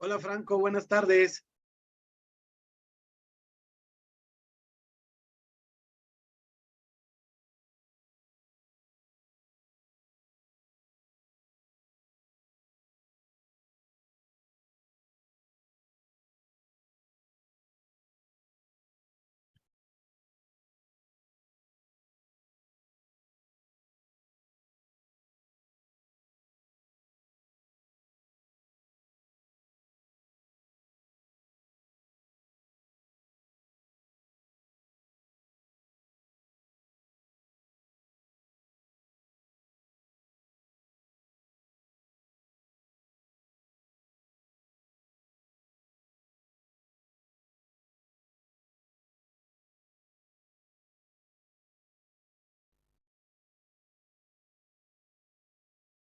Hola Franco, buenas tardes.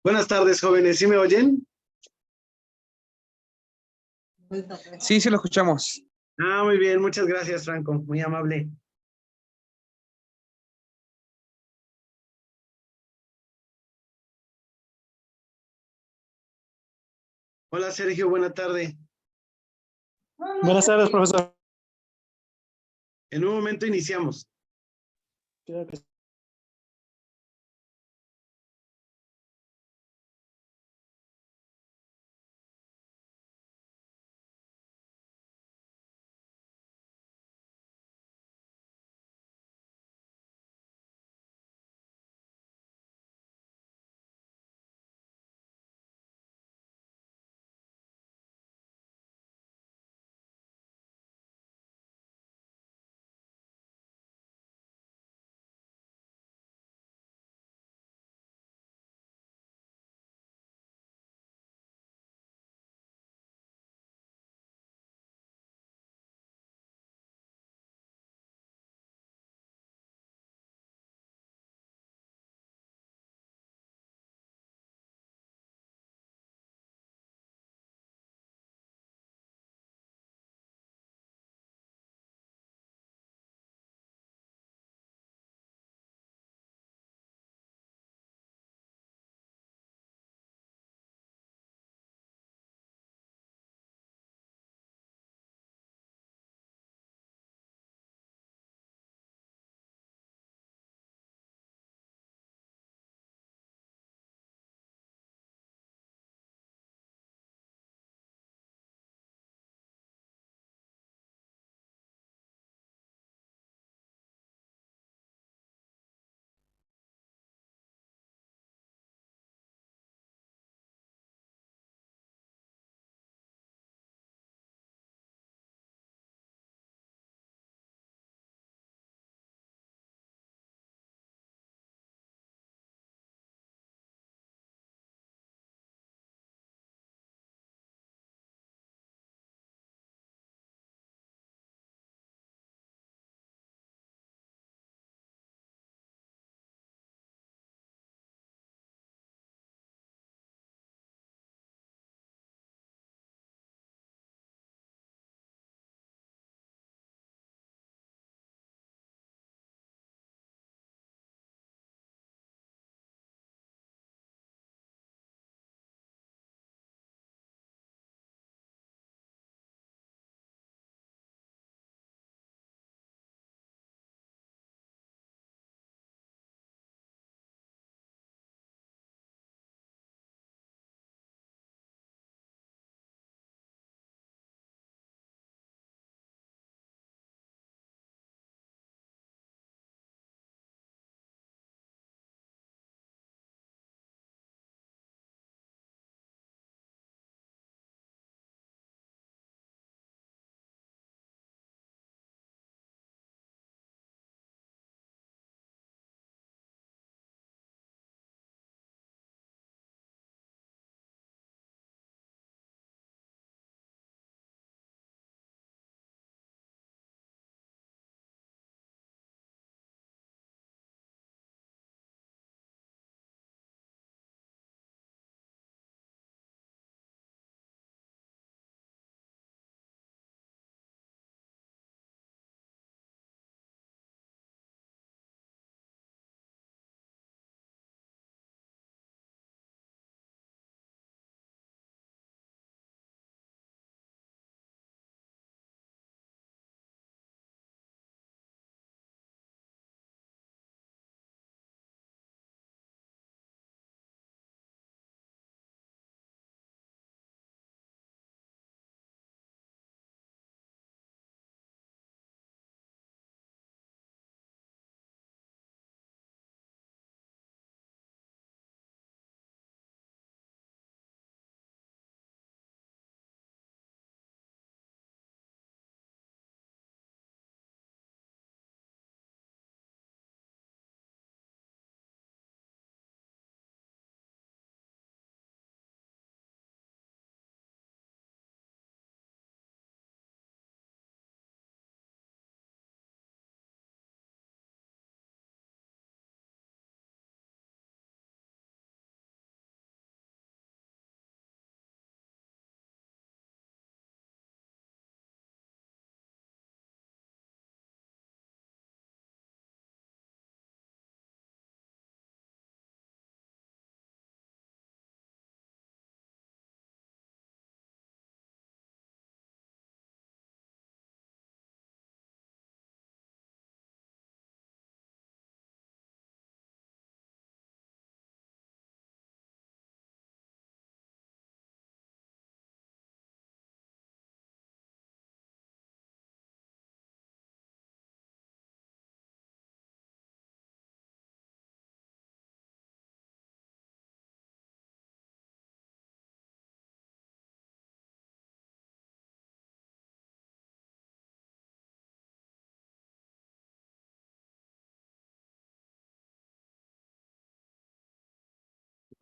Buenas tardes, jóvenes. ¿Sí me oyen? Sí, sí lo escuchamos. Muy bien, muchas gracias, Franco. Muy amable. Hola Sergio, buena tarde. Buenas tardes, profesor. En un momento iniciamos. Creo que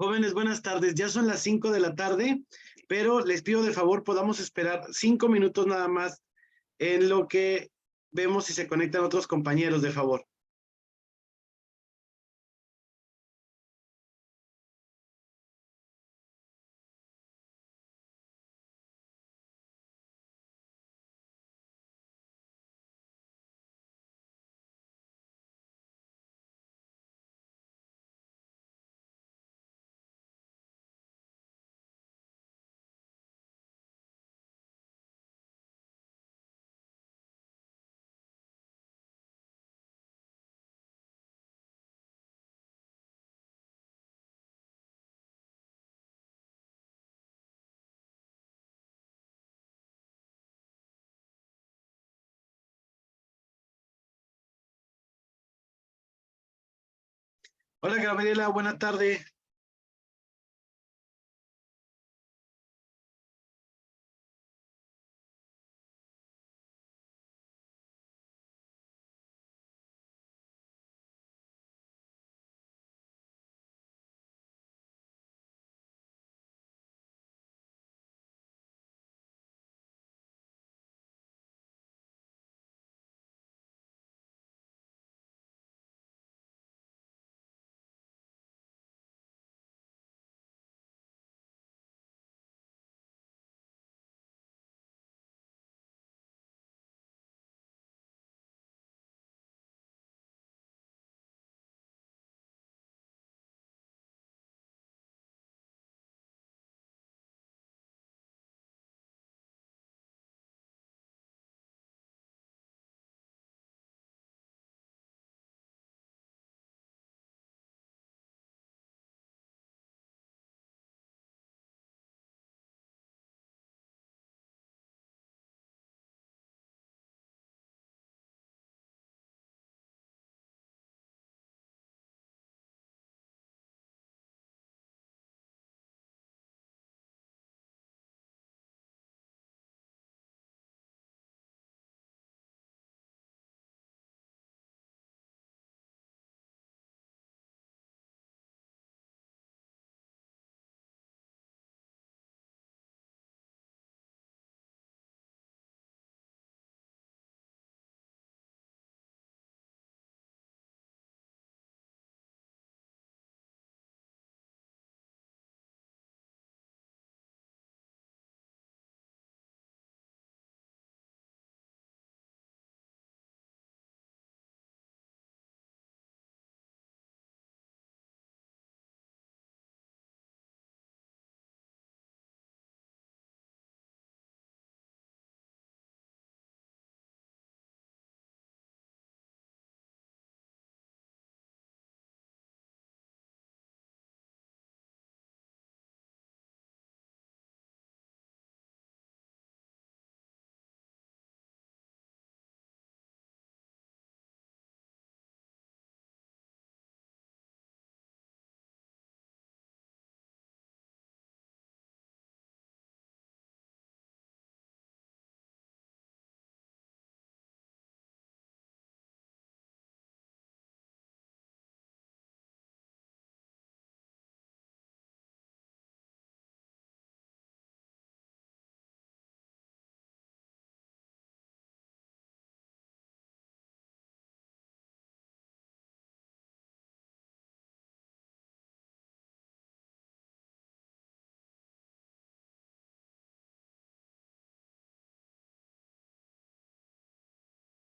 Jóvenes, buenas tardes. Ya son las 5 de la tarde, pero les pido de favor podamos esperar 5 minutos nada más en lo que vemos si se conectan otros compañeros, de favor. Hola, Gabriela, buena tarde.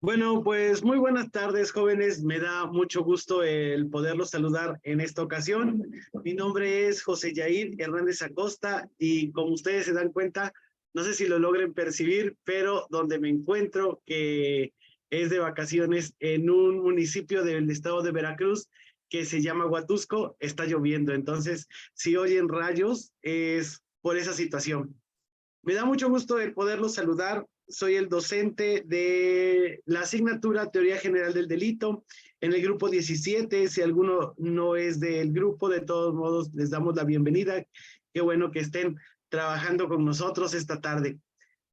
Bueno, pues muy buenas tardes, jóvenes. Me da mucho gusto el poderlos saludar en esta ocasión. Mi nombre es José Yair Hernández Acosta y como ustedes se dan cuenta, no sé si lo logren percibir, pero donde me encuentro, que es de vacaciones en un municipio del estado de Veracruz que se llama Huatusco, está lloviendo. Entonces, si oyen rayos, es por esa situación. Me da mucho gusto el poderlos saludar. Soy el docente de la asignatura Teoría General del Delito en el grupo 17. Si alguno no es del grupo, de todos modos, les damos la bienvenida. Qué bueno que estén trabajando con nosotros esta tarde.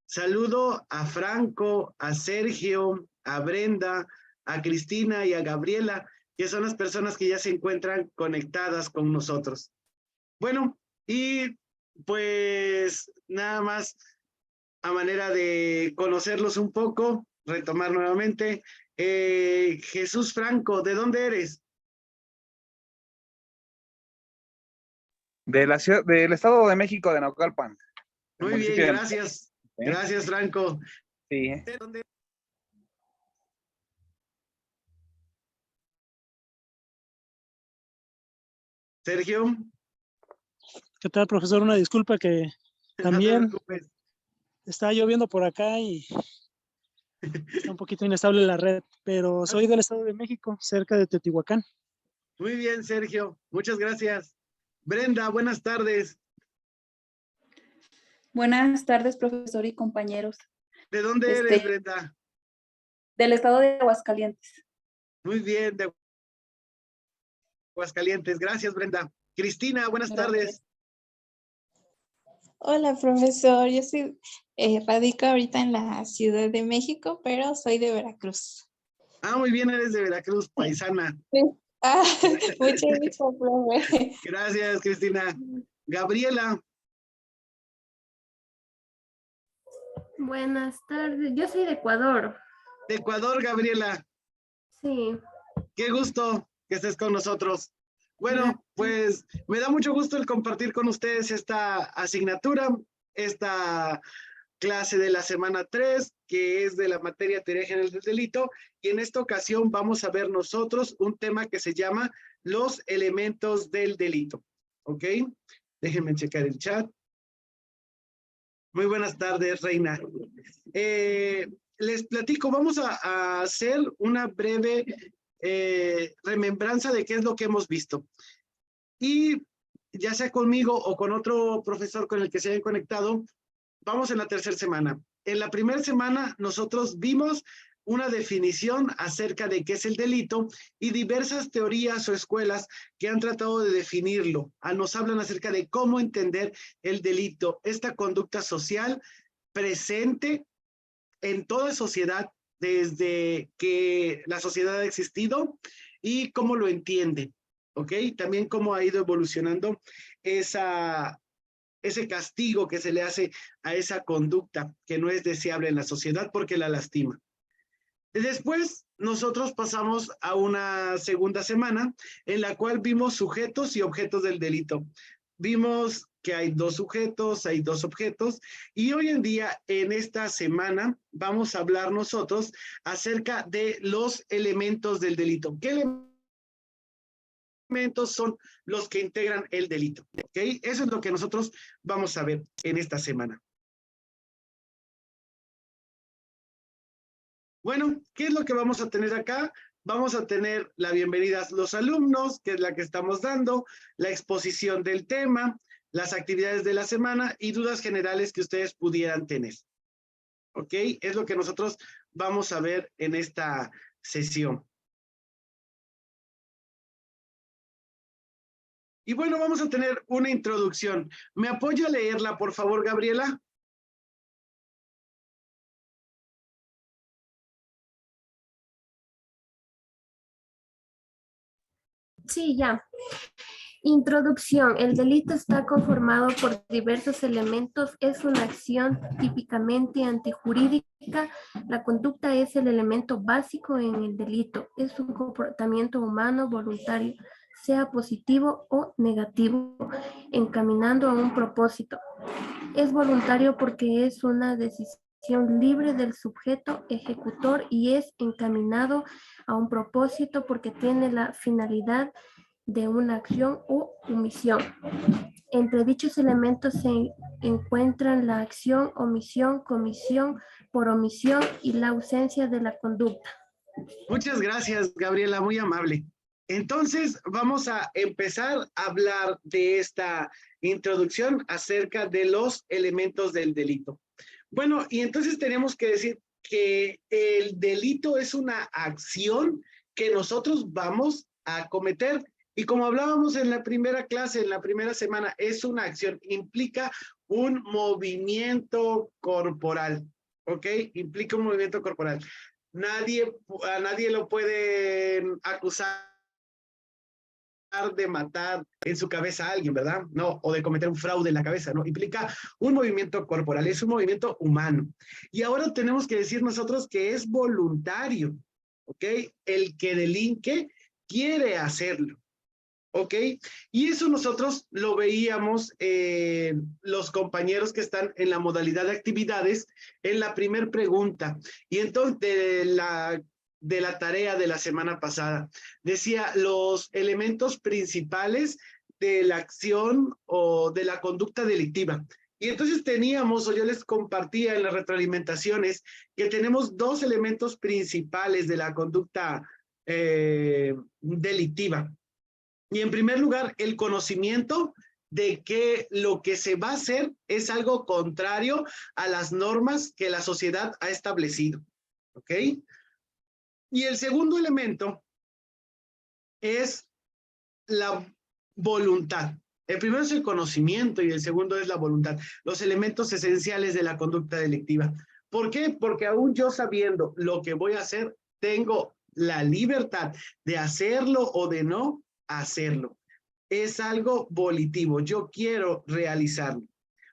Saludo a Franco, a Sergio, a Brenda, a Cristina y a Gabriela, que son las personas que ya se encuentran conectadas con nosotros. Bueno, y pues nada más a manera de conocerlos un poco, retomar nuevamente. Jesús Franco, ¿de dónde eres? De la ciudad, del Estado de México, de Naucalpan, el Muy bien, municipio de gracias. Naucalpan. Gracias, Franco. Sí. ¿De dónde? Sergio, ¿Qué tal, profesor? Una disculpa que no te también preocupes. está lloviendo por acá y está un poquito inestable la red, pero soy del Estado de México, cerca de Teotihuacán. Muy bien, Sergio. Muchas gracias. Brenda, buenas tardes. Buenas tardes, profesor y compañeros. ¿De dónde eres, Brenda? Del estado de Aguascalientes. Muy bien, de Aguascalientes. Gracias, Brenda. Cristina, buenas tardes. Hola, profesor. Yo soy, radico ahorita en la Ciudad de México, pero soy de Veracruz. Ah, muy bien, eres de Veracruz, paisana. Sí. Ah, mucho gusto, profe. Gracias, Cristina. Gabriela, Buenas tardes, yo soy de Ecuador. de Ecuador, Gabriela. Sí, Qué gusto que estés con nosotros. Bueno, gracias. pues me da mucho gusto el compartir con ustedes esta asignatura, esta clase de la semana 3, que es de la materia teoría general del delito, y en esta ocasión vamos a ver nosotros un tema que se llama los elementos del delito. ¿Ok? Déjenme checar el chat. Muy buenas tardes, Reina. Les platico, vamos a hacer una breve remembranza de qué es lo que hemos visto. Y ya sea conmigo o con otro profesor con el que se hayan conectado, vamos en la tercera semana. En la primera semana nosotros vimos una definición acerca de qué es el delito y diversas teorías o escuelas que han tratado de definirlo. Nos hablan acerca de cómo entender el delito, esta conducta social presente en toda sociedad desde que la sociedad ha existido y cómo lo entiende, ¿ok? También cómo ha ido evolucionando ese castigo que se le hace a esa conducta que no es deseable en la sociedad porque la lastima. Después, nosotros pasamos a una segunda semana en la cual vimos sujetos y objetos del delito. Vimos que hay dos sujetos, hay dos objetos, y hoy en día, en esta semana, vamos a hablar nosotros acerca de los elementos del delito. ¿Qué elementos son los que integran el delito? ¿Ok? Eso es lo que nosotros vamos a ver en esta semana. Bueno, ¿qué es lo que vamos a tener acá? Vamos a tener la bienvenida a los alumnos, que es la que estamos dando, la exposición del tema, las actividades de la semana y dudas generales que ustedes pudieran tener. ¿Ok? Es lo que nosotros vamos a ver en esta sesión. Y bueno, vamos a tener una introducción. ¿Me apoya a leerla, por favor, Gabriela? Sí, ya. Introducción. El delito está conformado por diversos elementos. Es una acción típicamente antijurídica. La conducta es el elemento básico en el delito. Es un comportamiento humano voluntario, sea positivo o negativo, encaminando a un propósito. Es voluntario porque es una decisión libre del sujeto ejecutor y es encaminado a un propósito porque tiene la finalidad de una acción u omisión. Entre dichos elementos se encuentran la acción, omisión, comisión por omisión y la ausencia de la conducta. Muchas gracias, Gabriela, muy amable. Entonces, vamos a empezar a hablar de esta introducción acerca de los elementos del delito. Bueno, y entonces tenemos que decir que el delito es una acción que nosotros vamos a cometer. Y como hablábamos en la primera clase, en la primera semana, es una acción, implica un movimiento corporal, ¿ok? Implica un movimiento corporal. A nadie lo puede acusar de matar en su cabeza a alguien, ¿verdad? No, o de cometer un fraude en la cabeza, ¿no? Implica un movimiento corporal, es un movimiento humano. Y ahora tenemos que decir nosotros que es voluntario, ¿ok? El que delinque quiere hacerlo. ¿Ok? Y eso nosotros lo veíamos los compañeros que están en la modalidad de actividades en la primer pregunta. Y entonces de la tarea de la semana pasada, decía los elementos principales de la acción o de la conducta delictiva. Y entonces teníamos, o yo les compartía en las retroalimentaciones, que tenemos dos elementos principales de la conducta delictiva. Y en primer lugar, el conocimiento de que lo que se va a hacer es algo contrario a las normas que la sociedad ha establecido. ¿Ok? Y el segundo elemento es la voluntad. El primero es el conocimiento y el segundo es la voluntad. Los elementos esenciales de la conducta delictiva. ¿Por qué? Porque aún yo sabiendo lo que voy a hacer, tengo la libertad de hacerlo o de no hacerlo. Es algo volitivo, yo quiero realizarlo.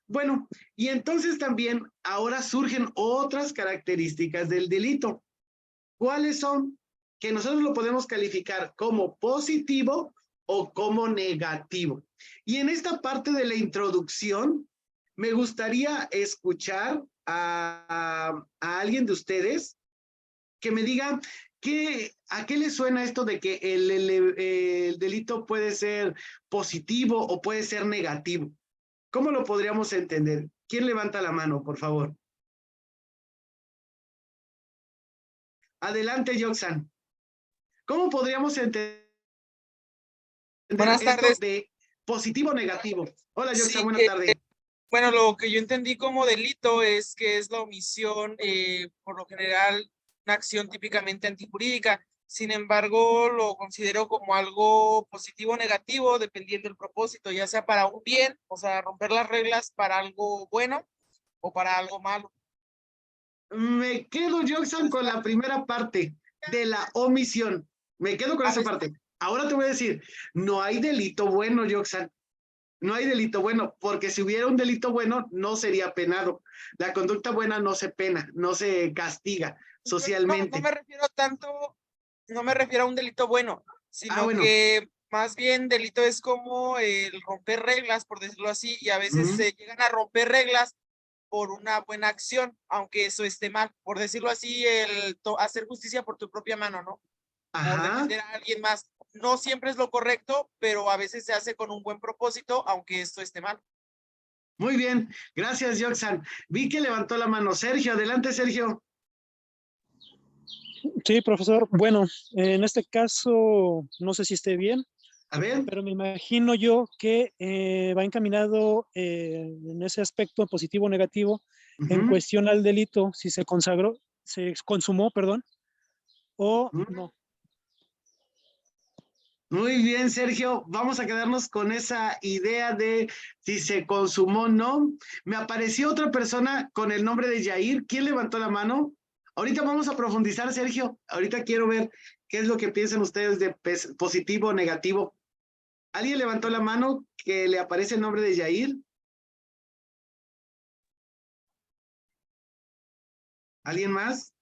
Bueno, y entonces también ahora surgen otras características del delito. ¿Cuáles son? Que nosotros lo podemos calificar como positivo o como negativo. Y en esta parte de la introducción, me gustaría escuchar a alguien de ustedes que me diga ¿a qué le suena esto de que el delito puede ser positivo o puede ser negativo? ¿Cómo lo podríamos entender? ¿Quién levanta la mano, por favor? Adelante, Yoxan. ¿Cómo podríamos entender Buenas esto tardes. de positivo o negativo? Hola, Yoxan, Sí, buenas tardes. bueno, lo que yo entendí como delito es que es la omisión, por lo general, una acción típicamente antijurídica. Sin embargo, lo considero como algo positivo o negativo, dependiendo del propósito, ya sea para un bien, o sea, romper las reglas para algo bueno o para algo malo. Me quedo, Yoxan, con la primera parte de la omisión. Me quedo con esa parte. Ahora te voy a decir, no hay delito bueno, Yoxan. No hay delito bueno, porque si hubiera un delito bueno, no sería penado. La conducta buena no se pena, no se castiga socialmente. No me refiero a un delito bueno, sino bueno. que más bien delito es como el romper reglas, por decirlo así, y a veces se llegan a romper reglas por una buena acción, aunque eso esté mal. Por decirlo así, el hacer justicia por tu propia mano, ¿no? Por defender a alguien más. No siempre es lo correcto, pero a veces se hace con un buen propósito, aunque esto esté mal. Muy bien, gracias, Yoxan. Vi que levantó la mano. Sergio, adelante, Sergio. Sí, profesor. Bueno, en este caso, no sé si esté bien. A ver. Pero me imagino yo que va encaminado en ese aspecto positivo o negativo en cuestión al delito, si se consumó, perdón, o no. Muy bien, Sergio. Vamos a quedarnos con esa idea de si se consumó o no. Me apareció otra persona con el nombre de Yair. ¿Quién levantó la mano? Ahorita vamos a profundizar, Sergio. Ahorita quiero ver qué es lo que piensan ustedes de positivo o negativo. ¿Alguien levantó la mano que le aparece el nombre de Yair? ¿Alguien más?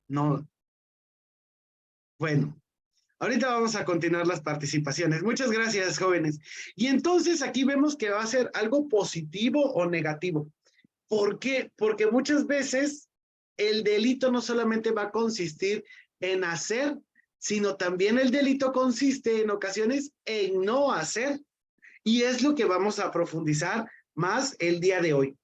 No. Bueno, ahorita vamos a continuar las participaciones. Muchas gracias, jóvenes. Y entonces aquí vemos que va a ser algo positivo o negativo. ¿Por qué? Porque muchas veces el delito no solamente va a consistir en hacer, sino también el delito consiste en ocasiones en no hacer. Y es lo que vamos a profundizar más el día de hoy.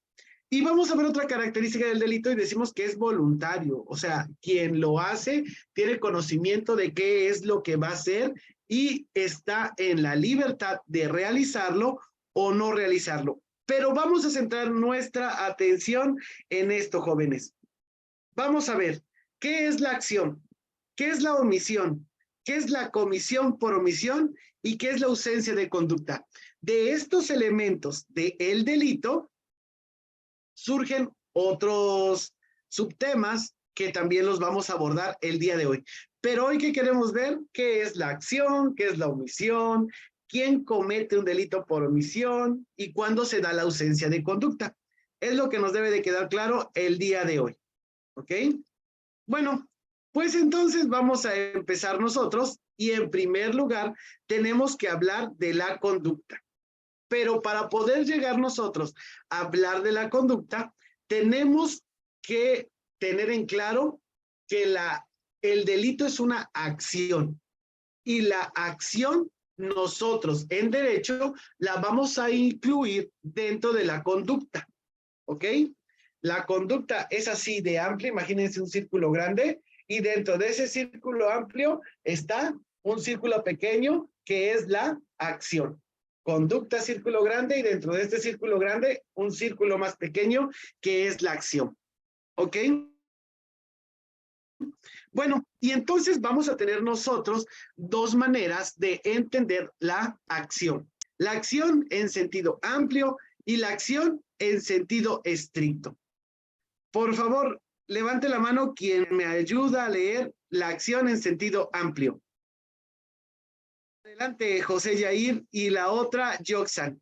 Y vamos a ver otra característica del delito y decimos que es voluntario. O sea, quien lo hace tiene conocimiento de qué es lo que va a hacer y está en la libertad de realizarlo o no realizarlo. Pero vamos a centrar nuestra atención en esto, jóvenes. Vamos a ver, ¿qué es la acción? ¿Qué es la omisión? ¿Qué es la comisión por omisión? ¿Y qué es la ausencia de conducta? De estos elementos del delito surgen otros subtemas que también los vamos a abordar el día de hoy. Pero hoy, ¿qué queremos ver? ¿Qué es la acción? ¿Qué es la omisión? ¿Quién comete un delito por omisión? ¿Y cuándo se da la ausencia de conducta? Es lo que nos debe de quedar claro el día de hoy. ¿Ok? Bueno, pues entonces vamos a empezar nosotros y en primer lugar tenemos que hablar de la conducta. Pero para poder llegar nosotros a hablar de la conducta, tenemos que tener en claro que el delito es una acción y la acción nosotros en derecho la vamos a incluir dentro de la conducta, ¿ok? La conducta es así de amplia, imagínense un círculo grande y dentro de ese círculo amplio está un círculo pequeño que es la acción. Conducta, círculo grande, y dentro de este círculo grande, un círculo más pequeño que es la acción. ¿Ok? Bueno, y entonces vamos a tener nosotros dos maneras de entender la acción. La acción en sentido amplio y la acción en sentido estricto. Por favor, levante la mano quien me ayuda a leer la acción en sentido amplio. Adelante, José Yair, y la otra, Yoxan.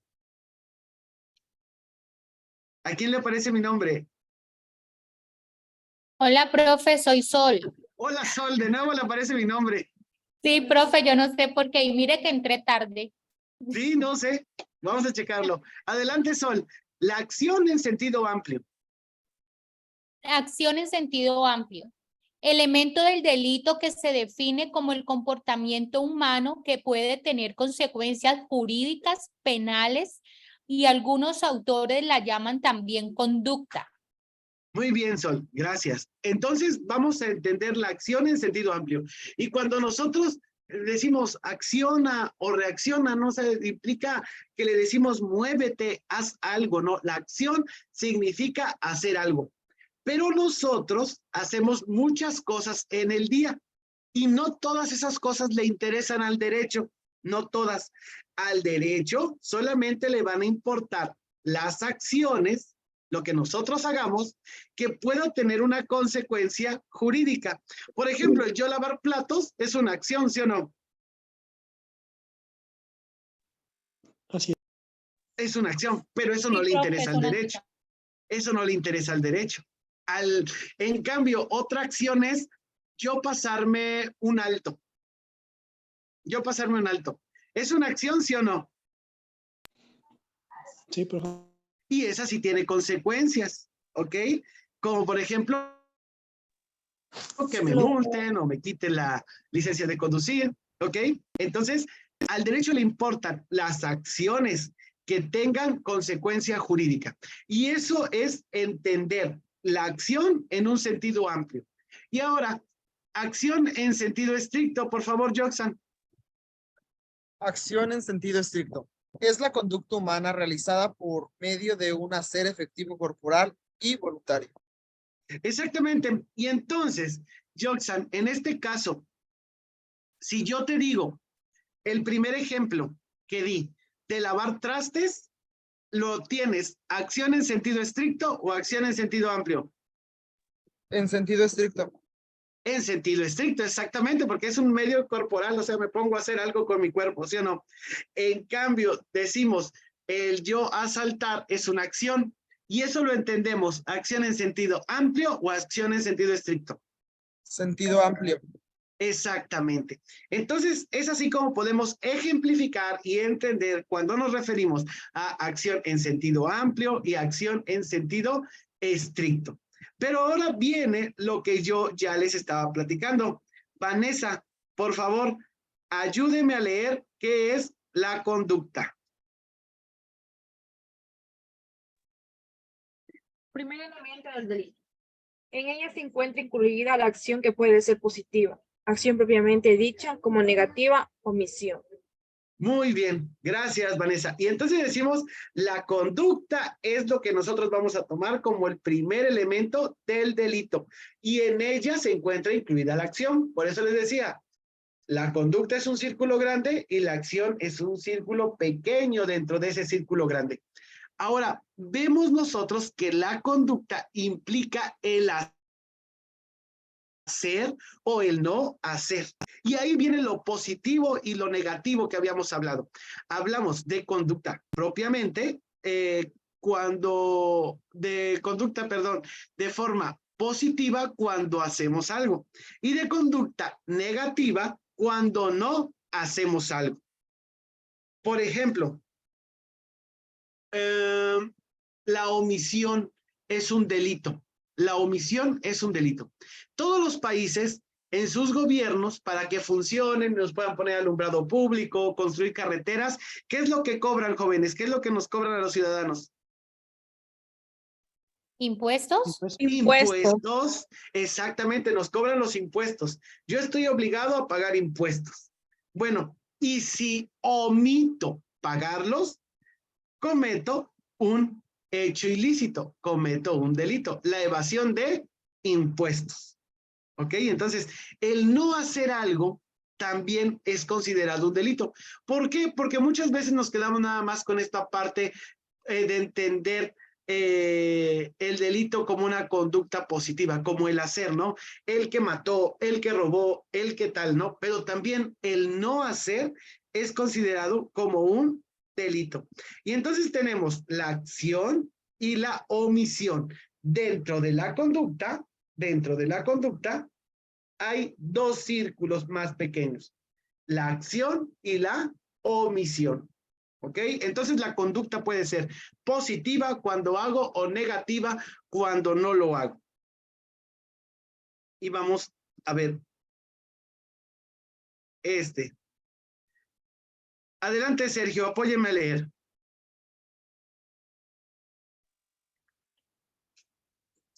¿A quién le aparece mi nombre? Hola, profe, soy Sol. Hola, Sol, de nuevo le aparece mi nombre. Sí, profe, yo no sé por qué, y mire que entré tarde. Sí, no sé. Vamos a checarlo. Adelante, Sol. La acción en sentido amplio. Acción en sentido amplio. Elemento del delito que se define como el comportamiento humano que puede tener consecuencias jurídicas, penales, y algunos autores la llaman también conducta. Muy bien, Sol, gracias. Entonces, vamos a entender la acción en sentido amplio. Y cuando nosotros decimos acciona o reacciona, no se implica que le decimos muévete, haz algo, no. La acción significa hacer algo. Pero nosotros hacemos muchas cosas en el día y no todas esas cosas le interesan al derecho, no todas. Al derecho solamente le van a importar las acciones, lo que nosotros hagamos, que pueda tener una consecuencia jurídica. Por ejemplo, el yo lavar platos es una acción, ¿sí o no? Así es. Es una acción, pero eso no Sí, le profe, interesa al derecho. Eso no le interesa al derecho. En cambio, otra acción es yo pasarme un alto. Yo pasarme un alto. ¿Es una acción, sí o no? Sí, profe. Y esa sí tiene consecuencias, ¿ok? Como por ejemplo, que me multen o me quiten la licencia de conducir, ¿ok? Entonces, al derecho le importan las acciones que tengan consecuencia jurídica. Y eso es entender la acción en un sentido amplio. Y ahora, acción en sentido estricto, por favor, Joxan. Acción en sentido estricto. Es la conducta humana realizada por medio de un hacer efectivo corporal y voluntario. Exactamente. Y entonces, Joxan, en este caso, si yo te digo el primer ejemplo que di de lavar trastes, ¿lo tienes acción en sentido estricto o acción en sentido amplio? En sentido estricto. En sentido estricto, exactamente, porque es un medio corporal, o sea, me pongo a hacer algo con mi cuerpo, ¿sí o no? En cambio, decimos, el yo asaltar es una acción, y eso lo entendemos, acción en sentido amplio o acción en sentido estricto. Sentido amplio. Exactamente. Entonces, es así como podemos ejemplificar y entender cuando nos referimos a acción en sentido amplio y acción en sentido estricto. Pero ahora viene lo que yo ya les estaba platicando. Vanessa, por favor, ayúdeme a leer qué es la conducta. Primer elemento del delito. En ella se encuentra incluida la acción que puede ser positiva, acción propiamente dicha como negativa, omisión. Muy bien, gracias, Vanessa. Y entonces decimos, la conducta es lo que nosotros vamos a tomar como el primer elemento del delito. Y en ella se encuentra incluida la acción. Por eso les decía, la conducta es un círculo grande y la acción es un círculo pequeño dentro de ese círculo grande. Ahora, vemos nosotros que la conducta implica el hacer o el no hacer. Y ahí viene lo positivo y lo negativo que habíamos hablado. Hablamos de conducta propiamente, de forma positiva cuando hacemos algo y de conducta negativa cuando no hacemos algo. Por ejemplo, la omisión es un delito. La omisión es un delito. Todos los países en sus gobiernos, para que funcionen, nos puedan poner alumbrado público, construir carreteras, ¿qué es lo que cobran, jóvenes? ¿Qué es lo que nos cobran a los ciudadanos? ¿Impuestos? Impuestos, exactamente, nos cobran los impuestos. Yo estoy obligado a pagar impuestos. Bueno, y si omito pagarlos, cometo un hecho ilícito, cometo un delito, la evasión de impuestos. ¿Ok? Entonces, el no hacer algo también es considerado un delito. ¿Por qué? Porque muchas veces nos quedamos nada más con esta parte de entender el delito como una conducta positiva, como el hacer, ¿no? El que mató, el que robó, el que tal, ¿no? Pero también el no hacer es considerado como un delito. Y entonces tenemos la acción y la omisión. Dentro de la conducta hay dos círculos más pequeños, la acción y la omisión. ¿Ok? Entonces la conducta puede ser positiva cuando hago o negativa cuando no lo hago. Y vamos a ver Adelante, Sergio, apóyeme a leer.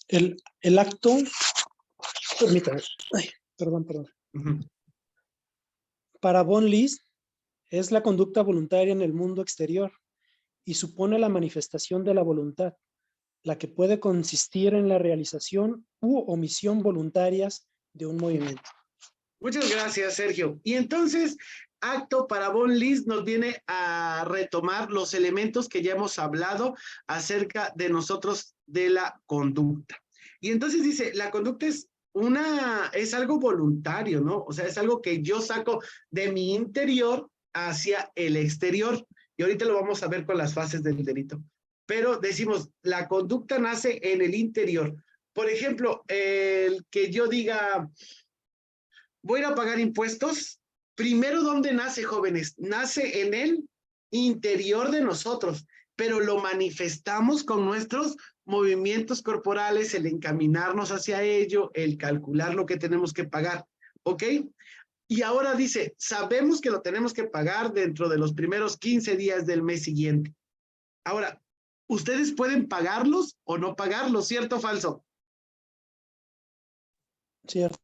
El acto, permítame, perdón. Para von List, es la conducta voluntaria en el mundo exterior y supone la manifestación de la voluntad, la que puede consistir en la realización u omisión voluntarias de un movimiento. Muchas gracias, Sergio. Y entonces, acto para von List nos viene a retomar los elementos que ya hemos hablado acerca de nosotros de la conducta. Y entonces dice, la conducta es algo voluntario, ¿no? O sea, es algo que yo saco de mi interior hacia el exterior. Y ahorita lo vamos a ver con las fases del delito. Pero decimos, la conducta nace en el interior. Por ejemplo, el que yo diga, voy a ir a pagar impuestos. Primero, ¿dónde nace, jóvenes? Nace en el interior de nosotros, pero lo manifestamos con nuestros movimientos corporales, el encaminarnos hacia ello, el calcular lo que tenemos que pagar, ¿ok? Y ahora dice, sabemos que lo tenemos que pagar dentro de los primeros 15 días del mes siguiente. Ahora, ustedes pueden pagarlos o no pagarlos, ¿cierto o falso? Cierto.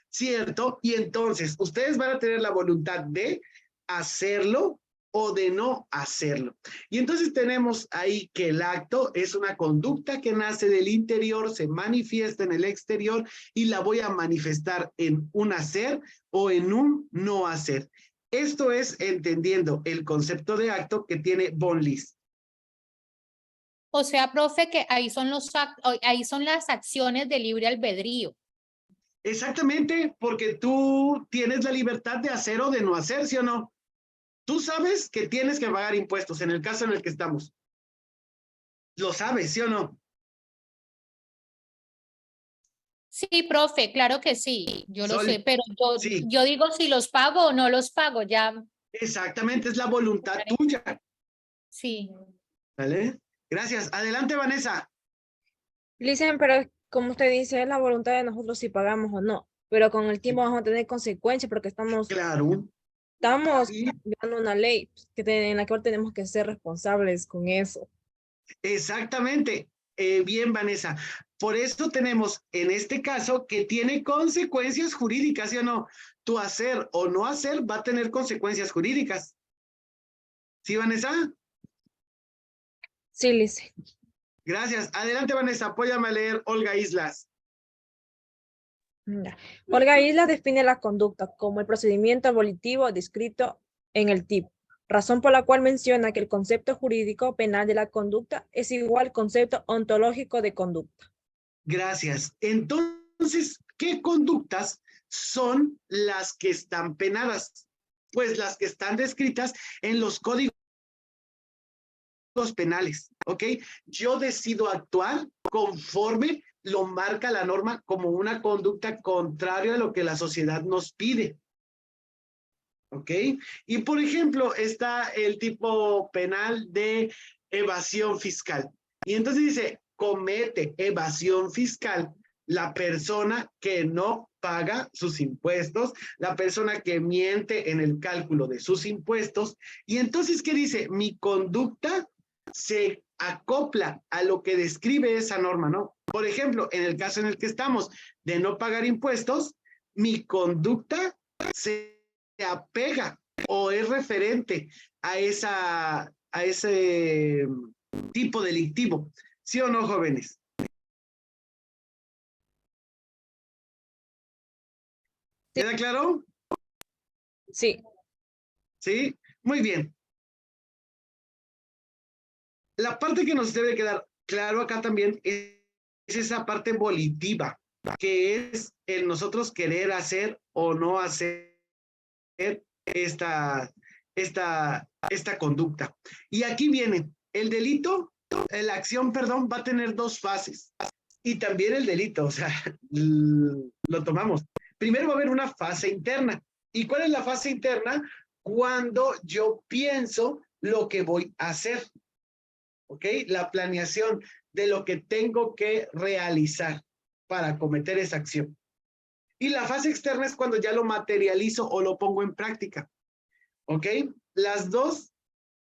¿Cierto? Y entonces, ustedes van a tener la voluntad de hacerlo o de no hacerlo. Y entonces tenemos ahí que el acto es una conducta que nace del interior, se manifiesta en el exterior y la voy a manifestar en un hacer o en un no hacer. Esto es entendiendo el concepto de acto que tiene von List. O sea, profe, que ahí son las acciones de libre albedrío. Exactamente, porque tú tienes la libertad de hacer o de no hacer, ¿sí o no? Tú sabes que tienes que pagar impuestos en el caso en el que estamos. ¿Lo sabes, sí o no? Sí, profe, claro que sí, yo lo sé, pero sí. yo digo si los pago o no los pago, ya. Exactamente, es la voluntad tuya. Sí. ¿Vale? Gracias. Adelante, Vanessa. Dicen, pero como usted dice, es la voluntad de nosotros si pagamos o no, pero con el tiempo vamos a tener consecuencias porque estamos viendo una ley en la cual tenemos que ser responsables con eso. Exactamente. Bien, Vanessa. Por eso tenemos en este caso que tiene consecuencias jurídicas, ¿sí o no? Tu hacer o no hacer va a tener consecuencias jurídicas. ¿Sí, Vanessa? Sí, Lice. Gracias. Adelante, Vanessa. Apóyame a leer Olga Islas. Olga Islas define la conducta como el procedimiento abolitivo descrito en el TIP, razón por la cual menciona que el concepto jurídico penal de la conducta es igual al concepto ontológico de conducta. Gracias. Entonces, Entonces, ¿qué conductas son las que están penadas? Pues las que están descritas en los códigos penales, ¿ok? Yo decido actuar conforme lo marca la norma como una conducta contraria a lo que la sociedad nos pide, ¿ok? Y por ejemplo, está el tipo penal de evasión fiscal. Y entonces dice, comete evasión fiscal la persona que no paga sus impuestos, la persona que miente en el cálculo de sus impuestos. Y entonces, ¿qué dice? Mi conducta se acopla a lo que describe esa norma, ¿no? Por ejemplo, en el caso en el que estamos de no pagar impuestos, mi conducta se apega o es referente a ese tipo delictivo. ¿Sí o no, jóvenes? ¿Queda claro? Sí. ¿Sí? Muy bien. La parte que nos debe quedar claro acá también es esa parte volitiva, que es el nosotros querer hacer o no hacer esta conducta. Y aquí viene, el delito, la acción, perdón, va a tener dos fases. Y también el delito, o sea, lo tomamos. Primero va a haber una fase interna. ¿Y cuál es la fase interna? Cuando yo pienso lo que voy a hacer. ¿Ok? La planeación de lo que tengo que realizar para cometer esa acción. Y la fase externa es cuando ya lo materializo o lo pongo en práctica. ¿Ok? Las dos,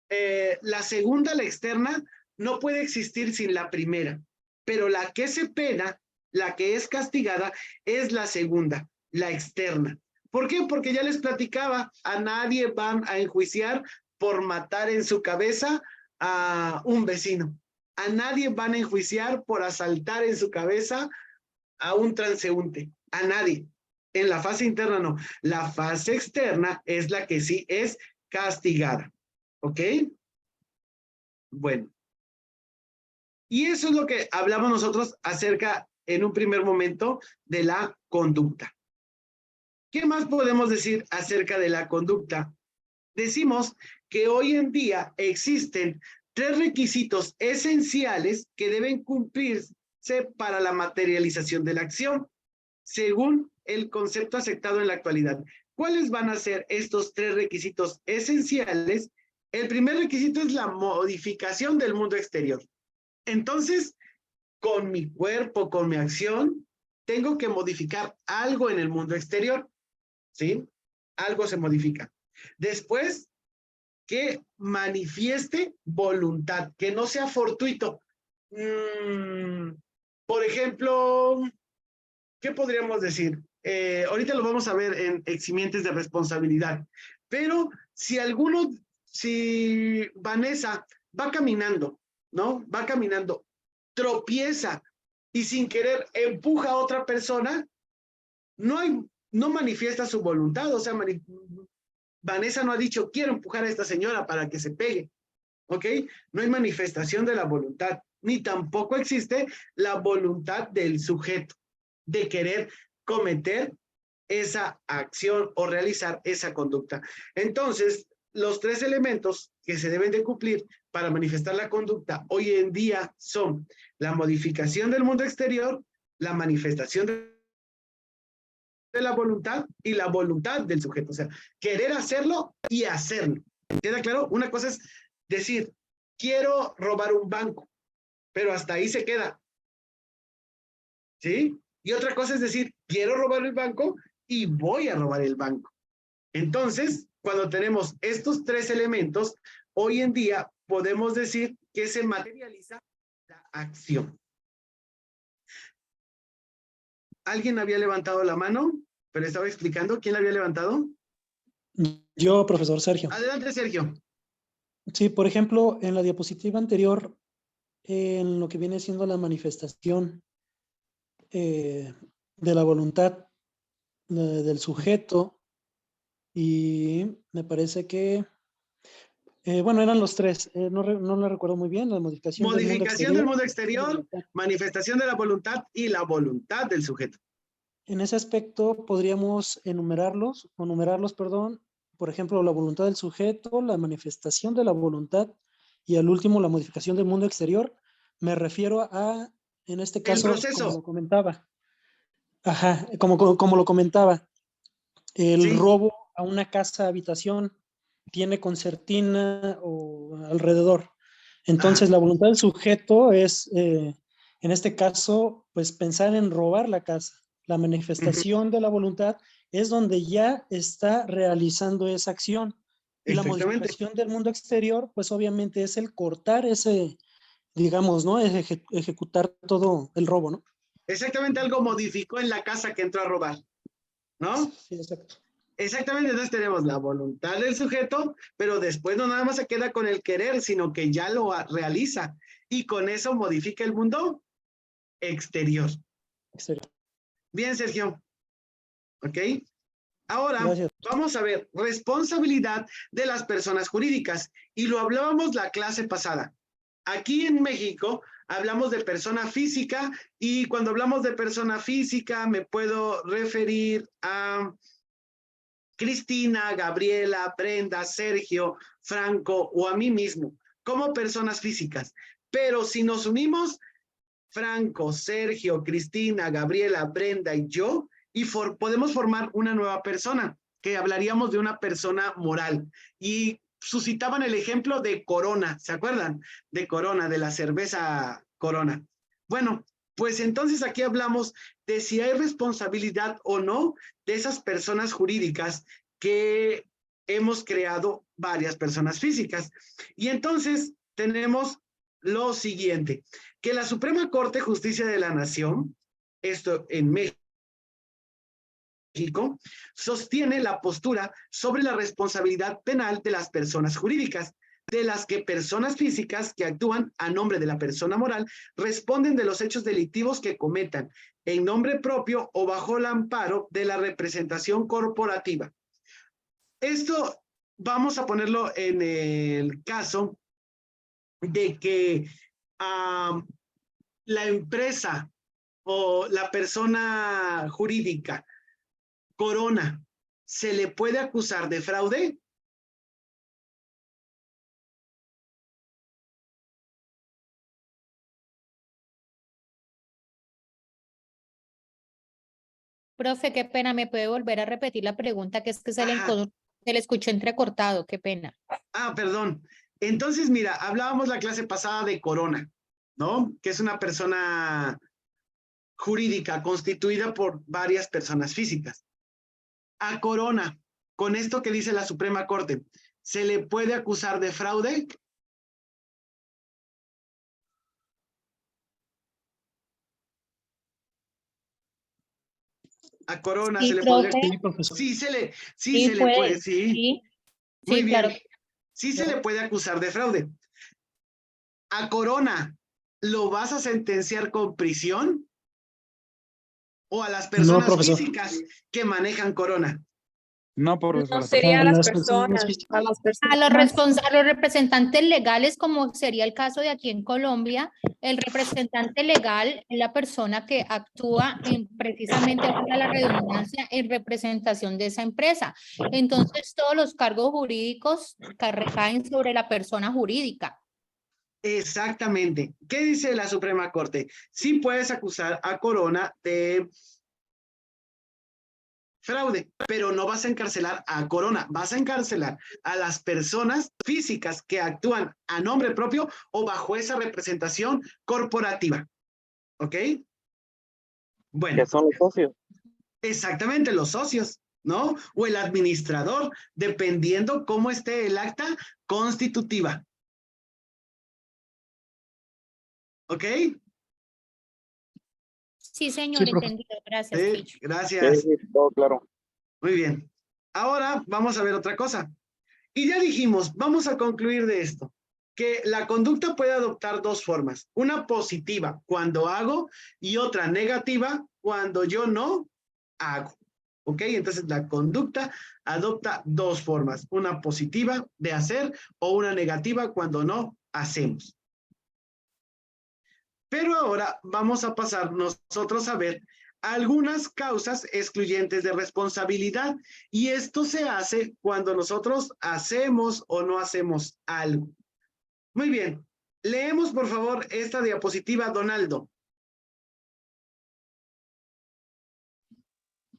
la segunda, la externa, no puede existir sin la primera, pero la que se pena, la que es castigada, es la segunda, la externa. ¿Por qué? Porque ya les platicaba, a nadie van a enjuiciar por matar en su cabeza a un vecino. A nadie van a enjuiciar por asaltar en su cabeza a un transeúnte. A nadie. En la fase interna no. La fase externa es la que sí es castigada. ¿Ok? Bueno. Y eso es lo que hablamos nosotros acerca, en un primer momento, de la conducta. ¿Qué más podemos decir acerca de la conducta? Decimos que hoy en día existen 3 requisitos esenciales que deben cumplirse para la materialización de la acción, según el concepto aceptado en la actualidad. ¿Cuáles van a ser estos 3 requisitos esenciales? El primer requisito es la modificación del mundo exterior. Entonces, con mi cuerpo, con mi acción, tengo que modificar algo en el mundo exterior, ¿sí? Algo se modifica. Después, que manifieste voluntad, que no sea fortuito. Por ejemplo, ¿qué podríamos decir? Ahorita lo vamos a ver en eximientes de responsabilidad, pero si Vanessa va caminando, ¿no? Va caminando, tropieza y sin querer empuja a otra persona, no manifiesta su voluntad, o sea, Vanessa no ha dicho, quiero empujar a esta señora para que se pegue, ¿ok? No hay manifestación de la voluntad, ni tampoco existe la voluntad del sujeto de querer cometer esa acción o realizar esa conducta. Entonces, los 3 elementos que se deben de cumplir para manifestar la conducta hoy en día son la modificación del mundo exterior, la manifestación de la voluntad y la voluntad del sujeto. O sea, querer hacerlo y hacerlo. ¿Queda claro? Una cosa es decir, quiero robar un banco, pero hasta ahí se queda. ¿Sí? Y otra cosa es decir, quiero robar el banco y voy a robar el banco. Entonces, cuando tenemos estos 3 elementos, hoy en día podemos decir que se materializa la acción. ¿Alguien había levantado la mano? Pero estaba explicando. ¿Quién la había levantado? Yo, profesor Sergio. Adelante, Sergio. Sí, por ejemplo, en la diapositiva anterior, en lo que viene siendo la manifestación de la voluntad del sujeto, y me parece que, bueno, eran los 3, no lo recuerdo muy bien, la modificación del mundo exterior, manifestación de la voluntad y la voluntad del sujeto. en ese aspecto podríamos numerarlos, perdón, por ejemplo, la voluntad del sujeto, la manifestación de la voluntad y al último la modificación del mundo exterior. Me refiero a, en este caso, proceso. como lo comentaba. Ajá, como lo comentaba, el Sí. robo a una casa habitación tiene concertina o alrededor. Entonces, la voluntad del sujeto es, en este caso, pues pensar en robar la casa. La manifestación de la voluntad es donde ya está realizando esa acción. Y la Exactamente. modificación del mundo exterior, pues obviamente es el cortar ese, digamos, ¿no? Ejecutar todo el robo, ¿no? Exactamente, algo modificó en la casa que entró a robar, ¿no? Sí, exacto. Exactamente, entonces tenemos la voluntad del sujeto, pero después no nada más se queda con el querer, sino que ya lo realiza y con eso modifica el mundo exterior. Exterior. Bien, Sergio. ¿Ok? Ahora Gracias. vamos a ver responsabilidad de las personas jurídicas y lo hablábamos la clase pasada. Aquí en México hablamos de persona física y cuando hablamos de persona física me puedo referir a Cristina, Gabriela, Brenda, Sergio, Franco o a mí mismo como personas físicas. Pero si nos unimos, Franco, Sergio, Cristina, Gabriela, Brenda y yo, y podemos formar una nueva persona, que hablaríamos de una persona moral. Y suscitaban el ejemplo de Corona, ¿se acuerdan? De Corona, de la cerveza Corona. Bueno, pues entonces aquí hablamos de si hay responsabilidad o no de esas personas jurídicas que hemos creado varias personas físicas. Y entonces tenemos lo siguiente, que la Suprema Corte de Justicia de la Nación, esto en México, sostiene la postura sobre la responsabilidad penal de las personas jurídicas, de las que personas físicas que actúan a nombre de la persona moral responden de los hechos delictivos que cometan en nombre propio o bajo el amparo de la representación corporativa. Esto vamos a ponerlo en el caso de que la empresa o la persona jurídica Corona se le puede acusar de fraude. Profe, qué pena, ¿me puede volver a repetir la pregunta? Que es que se le escuchó entrecortado, qué pena. Perdón. Entonces, mira, hablábamos la clase pasada de Corona, ¿no? Que es una persona jurídica constituida por varias personas físicas. A Corona, con esto que dice la Suprema Corte, ¿se le puede acusar de fraude? A Corona Sí, se le profe. podría... Sí, se le puede, puede, sí. Muy Sí, bien. claro. Sí se le puede acusar de fraude. A Corona, ¿lo vas a sentenciar con prisión? ¿O a las personas profesor. físicas que manejan Corona? No, profesor. No sería a las las personas personas, físicas. a las A personas. los representantes legales, como sería el caso de aquí en Colombia, el representante legal es la persona que actúa precisamente, valga la redundancia, en representación de esa empresa. Entonces, todos los cargos jurídicos recaen sobre la persona jurídica. Exactamente. ¿Qué dice la Suprema Corte? Sí puedes acusar a Corona de fraude, pero no vas a encarcelar a Corona, vas a encarcelar a las personas físicas que actúan a nombre propio o bajo esa representación corporativa. ¿Ok? Bueno. Que son los socios. Exactamente, los socios, ¿no? O el administrador, dependiendo cómo esté el acta constitutiva. ¿Ok? Sí, señor, Sí, profe. entendido. Gracias, Sí, teacher. gracias. Todo claro. Muy bien. Ahora vamos a ver otra cosa. Y ya dijimos, vamos a concluir de esto, que la conducta puede adoptar dos formas. Una positiva cuando hago y otra negativa cuando yo no hago. ¿Ok? Entonces la conducta adopta dos formas. Una positiva de hacer o una negativa cuando no hacemos. Pero ahora vamos a pasar nosotros a ver algunas causas excluyentes de responsabilidad. Y esto se hace cuando nosotros hacemos o no hacemos algo. Muy bien. Leemos, por favor, esta diapositiva, Donaldo.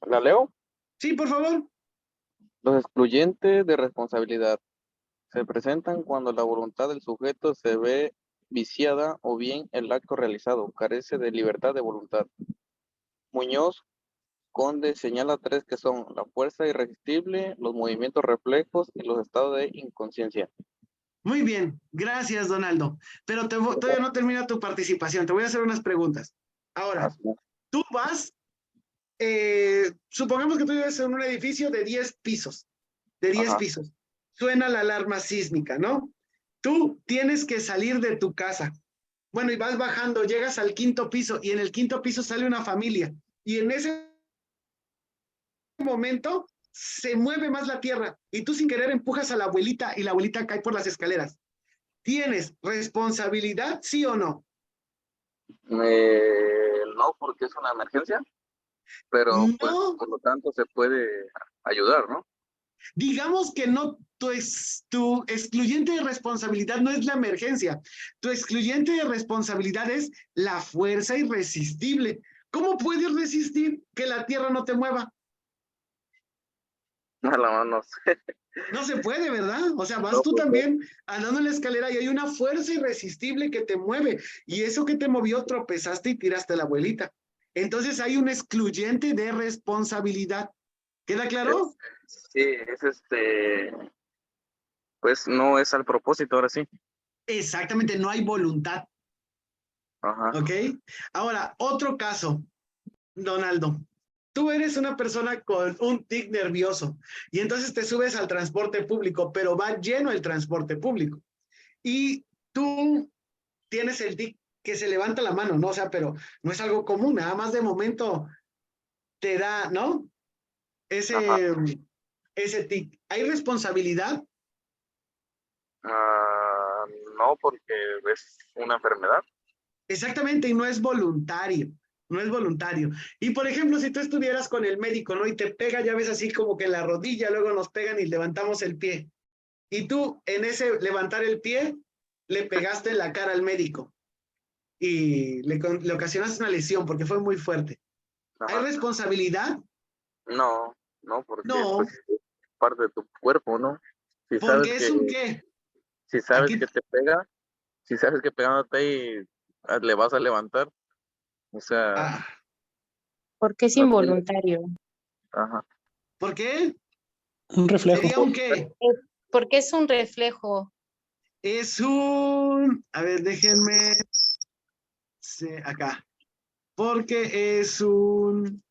¿La leo? Sí, por favor. Los excluyentes de responsabilidad se presentan cuando la voluntad del sujeto se ve viciada o bien el acto realizado carece de libertad de voluntad. Muñoz Conde señala tres que son la fuerza irresistible, los movimientos reflejos y los estados de inconsciencia. Muy bien, gracias, Donaldo. Pero todavía no termina tu participación. Te voy a hacer unas preguntas. Ahora, tú vas, supongamos que tú vives en un edificio de 10 pisos, de 10 pisos. Suena la alarma sísmica, ¿no? Tú tienes que salir de tu casa. Bueno, y vas bajando, llegas al 5º piso y en el 5º piso sale una familia. Y en ese momento se mueve más la tierra y tú sin querer empujas a la abuelita y la abuelita cae por las escaleras. ¿Tienes responsabilidad, sí o no? No, porque es una emergencia, pero no. Pues, por lo tanto se puede ayudar, ¿no? Digamos que no, tu excluyente de responsabilidad no es la emergencia. Tu excluyente de responsabilidad es la fuerza irresistible. ¿Cómo puedes resistir que la tierra no te mueva? A la mano, no sé. No se puede, ¿verdad? O sea, vas tú también andando en la escalera y hay una fuerza irresistible que te mueve. Y eso que te movió, tropezaste y tiraste a la abuelita. Entonces hay un excluyente de responsabilidad. ¿Queda claro? Sí, es pues no es al propósito, ahora sí. Exactamente, no hay voluntad. Ajá. ¿Ok? Ahora, otro caso, Donaldo. Tú eres una persona con un tic nervioso y entonces te subes al transporte público, pero va lleno el transporte público. Y tú tienes el tic que se levanta la mano, ¿no? O sea, pero no es algo común, nada más de momento te da, ¿no? Ese tic. ¿Hay responsabilidad? No, porque es una enfermedad. Exactamente, y no es voluntario. No es voluntario. Y por ejemplo, si tú estuvieras con el médico, ¿no? Y te pega, ya ves así como que en la rodilla, luego nos pegan y levantamos el pie. Y tú, en ese levantar el pie, le pegaste en la cara al médico. Y le ocasionaste una lesión porque fue muy fuerte. ¿Hay responsabilidad? No, porque no. Pues, es parte de tu cuerpo, ¿no? Si porque es un qué. Si sabes que te pega, si sabes que pegándote ahí le vas a levantar, o sea... Porque es involuntario. Ajá. ¿Por qué? Un reflejo. ¿Sería un qué? Porque es un reflejo. Es un... A ver, déjenme... Sí, acá. Porque es un...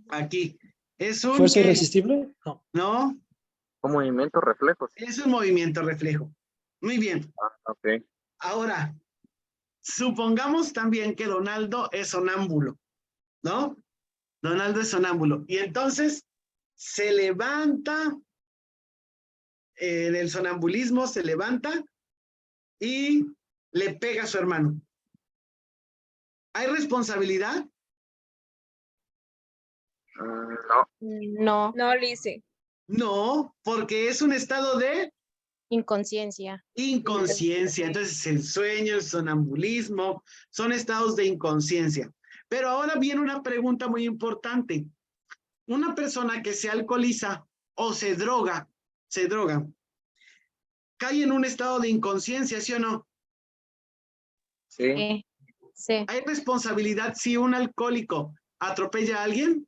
Aquí. Es un... ¿Fuerza ¿qué? irresistible? No. ¿No? Un movimiento reflejo. Es un movimiento reflejo. Muy bien. Ok. Ahora, supongamos también que Donaldo es sonámbulo, ¿no? Donaldo es sonámbulo. Y entonces se levanta, en el sonambulismo se levanta y le pega a su hermano. ¿Hay responsabilidad? No. No, Lice. No, porque es un estado de Inconsciencia. inconsciencia. Entonces el sueño, el sonambulismo, son estados de inconsciencia. Pero ahora viene una pregunta muy importante. Una persona que se alcoholiza o se droga, cae en un estado de inconsciencia, ¿sí o no? Sí. Sí. ¿Hay responsabilidad si un alcohólico atropella a alguien?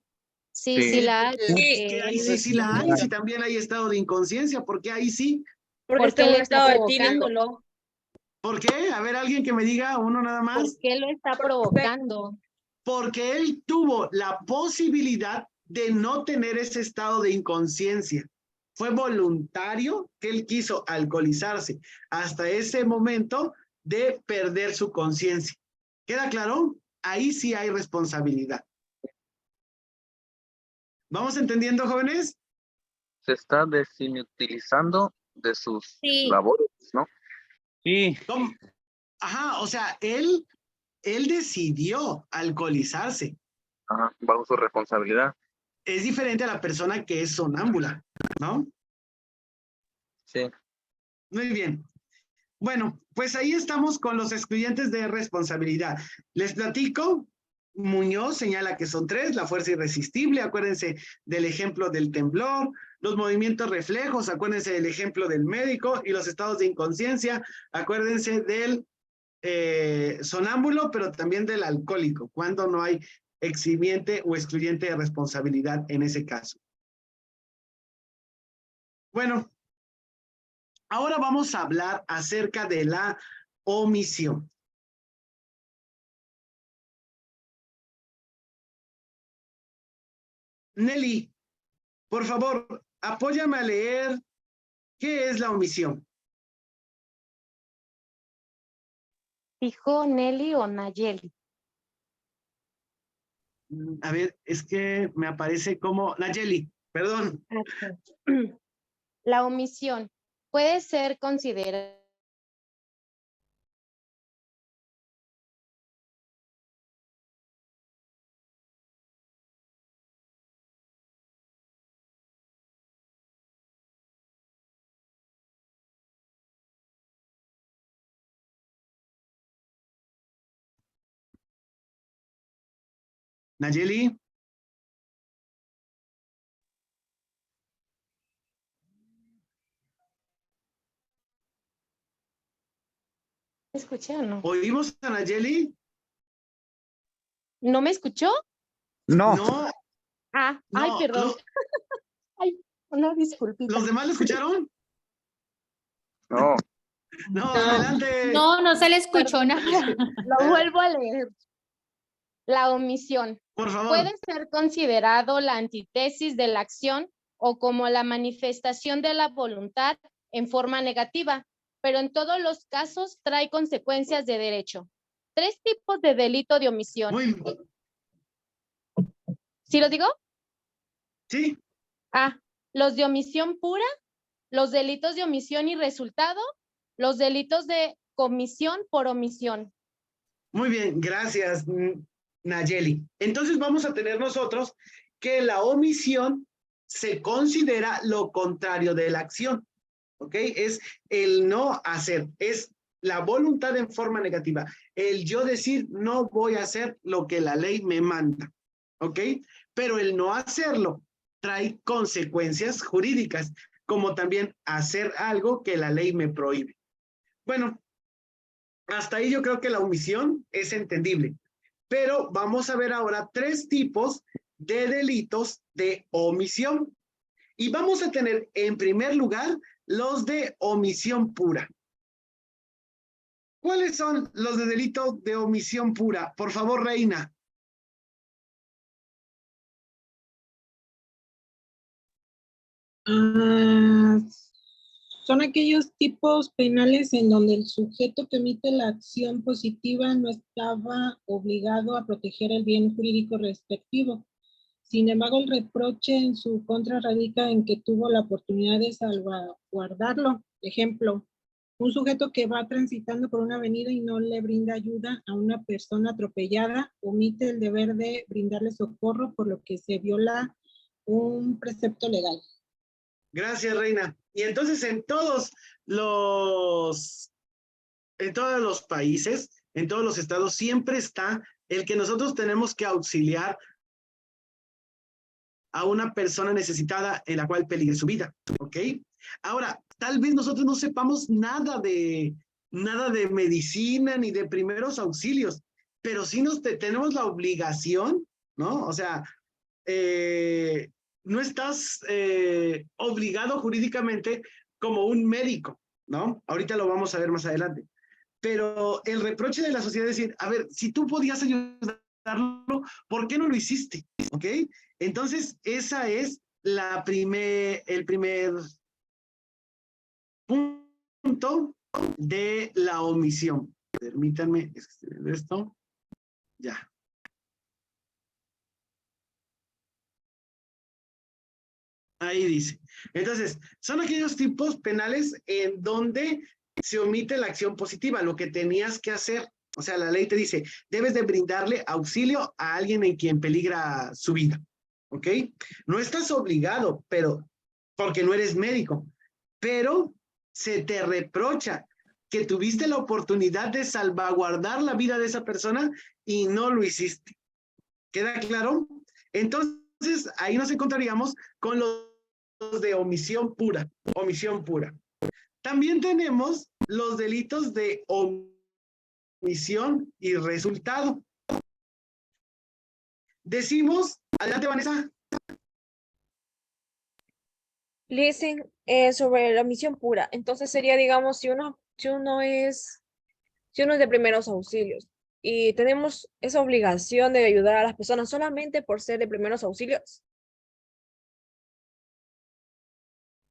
Sí la hay. Que ahí sí la hay, si también hay estado de inconsciencia, ¿por qué ahí sí? Porque está en un estado etílico. ¿Por qué? A ver, alguien que me diga uno nada más. ¿Por qué lo está provocando? Porque él tuvo la posibilidad de no tener ese estado de inconsciencia. Fue voluntario que él quiso alcoholizarse hasta ese momento de perder su conciencia. ¿Queda claro? Ahí sí hay responsabilidad. ¿Vamos entendiendo, jóvenes? Se está desinutilizando de sus labores, ¿no? Sí. Ajá, o sea, él Él decidió alcoholizarse. Ajá, bajo su responsabilidad. Es diferente a la persona que es sonámbula, ¿no? Sí. Muy bien. Bueno, pues ahí estamos con los excluyentes de responsabilidad. Les platico. Muñoz señala que son 3, la fuerza irresistible, acuérdense del ejemplo del temblor, los movimientos reflejos, acuérdense del ejemplo del médico, y los estados de inconsciencia, acuérdense del sonámbulo, pero también del alcohólico, cuando no hay eximiente o excluyente de responsabilidad en ese caso. Bueno, ahora vamos a hablar acerca de la omisión. Nelly, por favor, apóyame a leer qué es la omisión. ¿Dijo Nelly o Nayeli? A ver, es que me aparece como Nayeli, perdón. Okay. La omisión puede ser considerada Nayeli. ¿Escuché o no? ¿Oímos a Nayeli? ¿No me escuchó? No. No. Ay, No, perdón. Ay, una disculpita. ¿los demás lo escucharon? No. No, adelante. No, no se le escuchó nada. Lo vuelvo a leer. La omisión Por favor. puede ser considerado la antítesis de la acción o como la manifestación de la voluntad en forma negativa, pero en todos los casos trae consecuencias de derecho. 3 tipos de delito de omisión. Muy... ¿Sí lo digo? Sí. Los de omisión pura, los delitos de omisión y resultado, los delitos de comisión por omisión. Muy bien, gracias, Nayeli. Entonces vamos a tener nosotros que la omisión se considera lo contrario de la acción, ¿ok? Es el no hacer, es la voluntad en forma negativa, el yo decir no voy a hacer lo que la ley me manda, ¿ok? Pero el no hacerlo trae consecuencias jurídicas, como también hacer algo que la ley me prohíbe. Bueno, hasta ahí yo creo que la omisión es entendible, pero vamos a ver ahora 3 tipos de delitos de omisión. Y vamos a tener en primer lugar los de omisión pura. ¿Cuáles son los de delito de omisión pura? Por favor, Reina. Son aquellos tipos penales en donde el sujeto que emite la acción positiva no estaba obligado a proteger el bien jurídico respectivo. Sin embargo, el reproche en su contra radica en que tuvo la oportunidad de salvaguardarlo. Ejemplo, un sujeto que va transitando por una avenida y no le brinda ayuda a una persona atropellada, omite el deber de brindarle socorro, por lo que se viola un precepto legal. Gracias, Reina. Y entonces en todos los países, en todos los estados, siempre está el que nosotros tenemos que auxiliar a una persona necesitada en la cual peligre su vida, ¿ok? Ahora, tal vez nosotros no sepamos nada de medicina ni de primeros auxilios, pero sí tenemos la obligación, ¿no? O sea, no estás obligado jurídicamente como un médico, ¿no? Ahorita lo vamos a ver más adelante. Pero el reproche de la sociedad es decir, a ver, si tú podías ayudarlo, ¿por qué no lo hiciste? ¿Ok? Entonces, esa es el primer punto de la omisión. Permítanme escribir esto. Ya. Ahí dice. Entonces, son aquellos tipos penales en donde se omite la acción positiva, lo que tenías que hacer, O sea, la ley te dice, debes de brindarle auxilio a alguien en quien peligra su vida, ¿ok? No estás obligado, pero, porque no eres médico, pero se te reprocha que tuviste la oportunidad de salvaguardar la vida de esa persona y no lo hiciste. ¿Queda claro? Entonces, ahí nos encontraríamos con los de omisión pura, omisión pura. También tenemos los delitos de omisión y resultado. Decimos, adelante Vanessa. Listen, sobre la omisión pura. Entonces sería, digamos, si uno es de primeros auxilios y tenemos esa obligación de ayudar a las personas solamente por ser de primeros auxilios.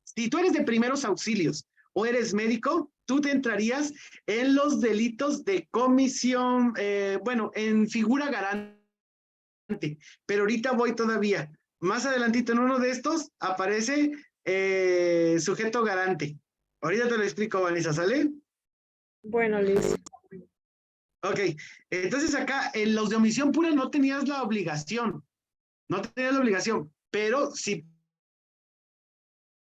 Si tú eres de primeros auxilios o eres médico, tú te entrarías en los delitos de comisión, bueno, en figura garante. Pero ahorita voy todavía. Más adelantito en uno de estos aparece sujeto garante. Ahorita te lo explico, Vanessa, ¿sale? Bueno, Liz. Ok, entonces acá en los de omisión pura no tenías la obligación. No tenías la obligación, pero si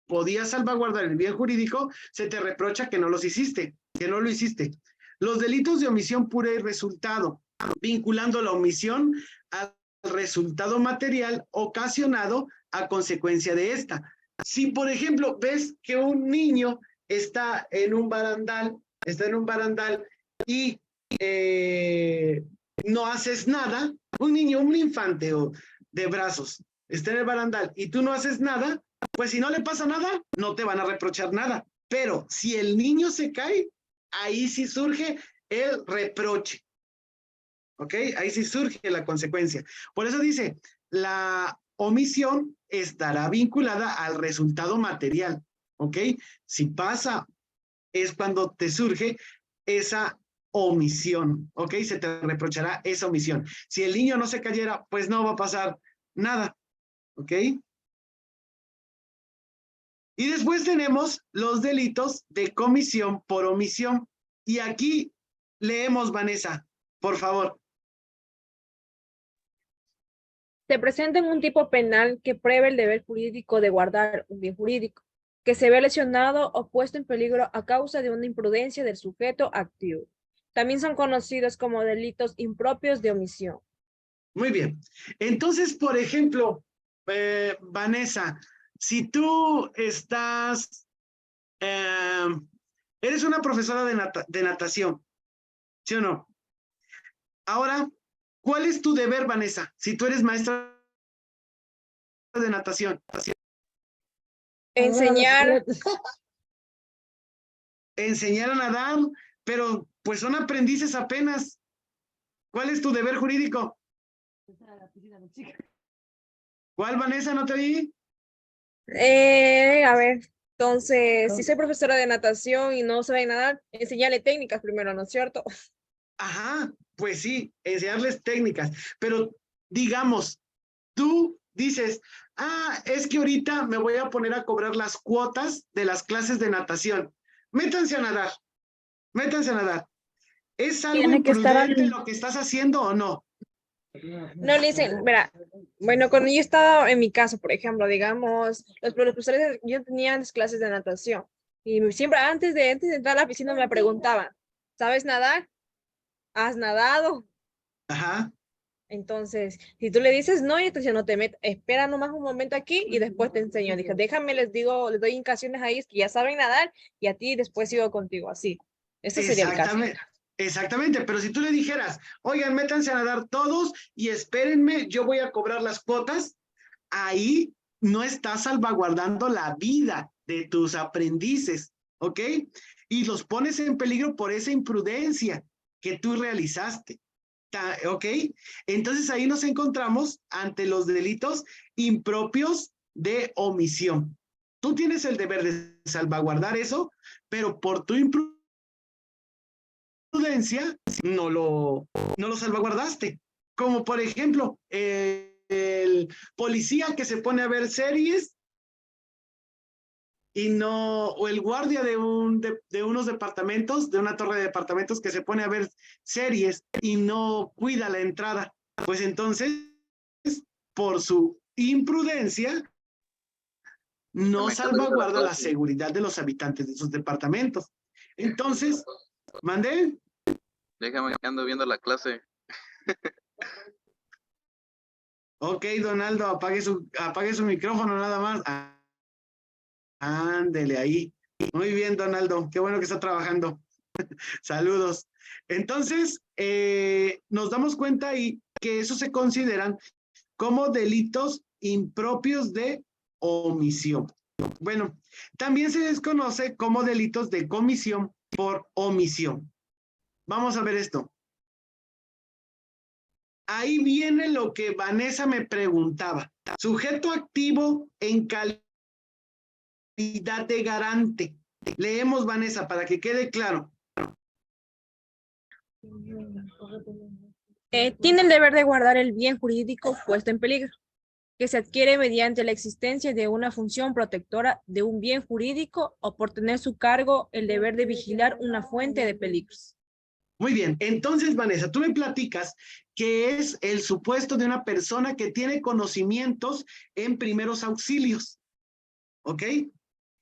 podías salvaguardar el bien jurídico, se te reprocha que no los hiciste, que no lo hiciste. Los delitos de omisión pura y resultado, vinculando la omisión al resultado material ocasionado a consecuencia de esta. Si, por ejemplo, ves que un niño está en un barandal y no haces nada, un niño, un infante o de brazos, está en el barandal y tú no haces nada, pues si no le pasa nada, no te van a reprochar nada. Pero si el niño se cae, ahí sí surge el reproche. ¿Ok? Ahí sí surge la consecuencia. Por eso dice, la omisión estará vinculada al resultado material. ¿Ok? Si pasa, es cuando te surge esa omisión. ¿Ok? Se te reprochará esa omisión. Si el niño no se cayera, pues no va a pasar nada. ¿Ok? Y después tenemos los delitos de comisión por omisión. Y aquí leemos, Vanessa, por favor. Se presenta en un tipo penal que prevé el deber jurídico de guardar un bien jurídico, que se ve lesionado o puesto en peligro a causa de una imprudencia del sujeto activo. También son conocidos como delitos impropios de omisión. Muy bien. Entonces, por ejemplo, Vanessa, si tú estás, eres una profesora de natación, ¿sí o no? Ahora, ¿cuál es tu deber, Vanessa, si tú eres maestra de natación? Enseñar. Enseñar a nadar, pero pues son aprendices apenas. ¿Cuál es tu deber jurídico? ¿Cuál, Vanessa? ¿No te oí? A ver, entonces, si soy profesora de natación y no sabe nadar, enseñarle técnicas primero, ¿no es cierto? Ajá, pues sí, enseñarles técnicas, pero digamos, tú dices, es que ahorita me voy a poner a cobrar las cuotas de las clases de natación. Métanse a nadar, métanse a nadar. ¿Es algo imprudente lo que estás haciendo o no? No, dicen, mira, bueno, cuando yo estaba en mi caso, por ejemplo, digamos, los profesores, yo tenía clases de natación y siempre antes de entrar a la piscina me preguntaban, ¿sabes nadar? ¿Has nadado? Ajá. Entonces, si tú le dices no, y entonces no te metas, espera nomás un momento aquí y después te enseño. Dije, déjame, les digo, les doy indicaciones ahí que ya saben nadar y a ti después sigo contigo, así. Eso sería el caso. Exactamente, pero si tú le dijeras, oigan, métanse a nadar todos y espérenme, yo voy a cobrar las cuotas, ahí no estás salvaguardando la vida de tus aprendices, ¿ok? Y los pones en peligro por esa imprudencia que tú realizaste, ¿ok? Entonces ahí nos encontramos ante los delitos impropios de omisión. Tú tienes el deber de salvaguardar eso, pero por tu imprudencia no lo salvaguardaste. Como por ejemplo, el policía que se pone a ver series y no, o el guardia de unos departamentos, de una torre de departamentos que se pone a ver series y no cuida la entrada, pues entonces, por su imprudencia, no salvaguarda la seguridad de los habitantes de sus departamentos. Entonces, ¿mandé? Déjame que ando viendo la clase. Ok, Donaldo, apague su micrófono nada más. Ándele ahí. Muy bien, Donaldo. Qué bueno que está trabajando. Saludos. Entonces, nos damos cuenta ahí que eso se consideran como delitos impropios de omisión. Bueno, también se desconoce como delitos de comisión por omisión. Vamos a ver esto. Ahí viene lo que Vanessa me preguntaba. Sujeto activo en calidad de garante. Leemos, Vanessa, para que quede claro. Tiene el deber de guardar el bien jurídico puesto en peligro, que se adquiere mediante la existencia de una función protectora de un bien jurídico o por tener su cargo el deber de vigilar una fuente de peligros. Muy bien, entonces, Vanessa, tú me platicas que es el supuesto de una persona que tiene conocimientos en primeros auxilios, ¿ok?